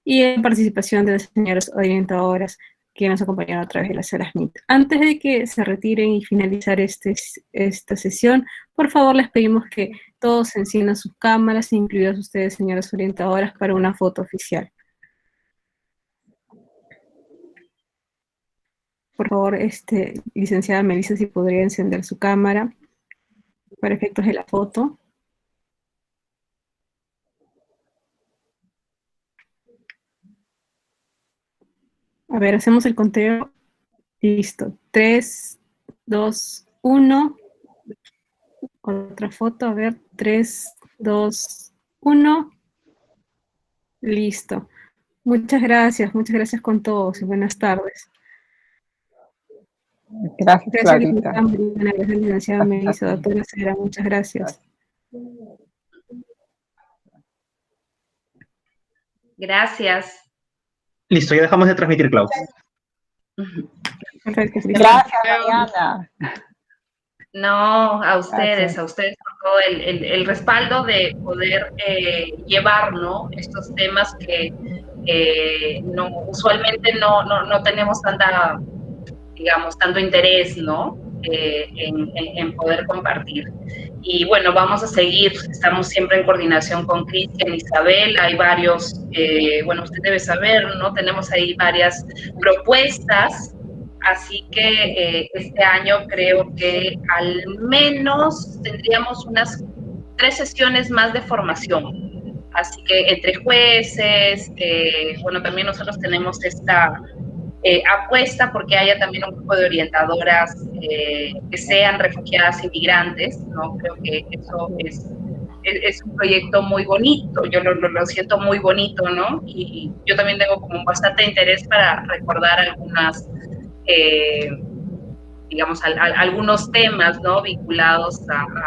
y la participación de las señoras orientadoras que nos acompañaron a través de las salas MIT. Antes de que se retiren y finalizar esta sesión, por favor les pedimos que todos enciendan sus cámaras, incluidas ustedes, señoras orientadoras, para una foto oficial. Por favor, licenciada Melissa, si podría encender su cámara para efectos de la foto. A ver, hacemos el conteo. Listo. 3, 2, 1. Otra foto, a ver. 3, 2, 1. Listo. Muchas gracias con todos y buenas tardes. Gracias, Gracias, Clarita. licenciada Mariana, gracias, licenciada Melissa, doctora Cera, muchas gracias. Gracias. Listo, ya dejamos de transmitir, Clau. Perfecto, Gracias, Mariana. No, a ustedes Gracias. por todo el respaldo de poder llevar, ¿no?, estos temas que no, usualmente no tenemos tanta, digamos, tanto interés, ¿no?, en poder compartir. Y bueno, vamos a seguir, estamos siempre en coordinación con Cristian, Isabel, hay varios, bueno, usted debe saber, ¿no?, tenemos ahí varias propuestas. Así que este año creo que al menos tendríamos unas 3 sesiones más de formación. Así que entre jueces, bueno, también nosotros tenemos esta apuesta porque haya también un grupo de orientadoras que sean refugiadas inmigrantes, ¿no? Creo que eso es un proyecto muy bonito, yo lo siento muy bonito, ¿no? Y yo también tengo como bastante interés para recordar algunas digamos, algunos temas, ¿no?, vinculados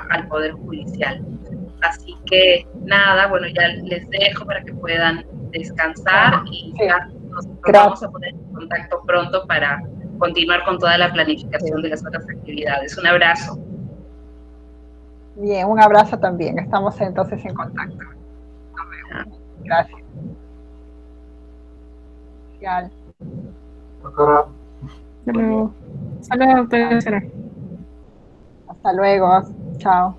al Poder Judicial. Así que, nada, bueno, ya les dejo para que puedan descansar y Sí. ya nos vamos a poner en contacto pronto para continuar con toda la planificación de las otras actividades. Un abrazo. Bien, un abrazo también. Estamos entonces en contacto. Gracias. Hasta luego. Hasta luego, doctora Cera. Hasta luego. Chao.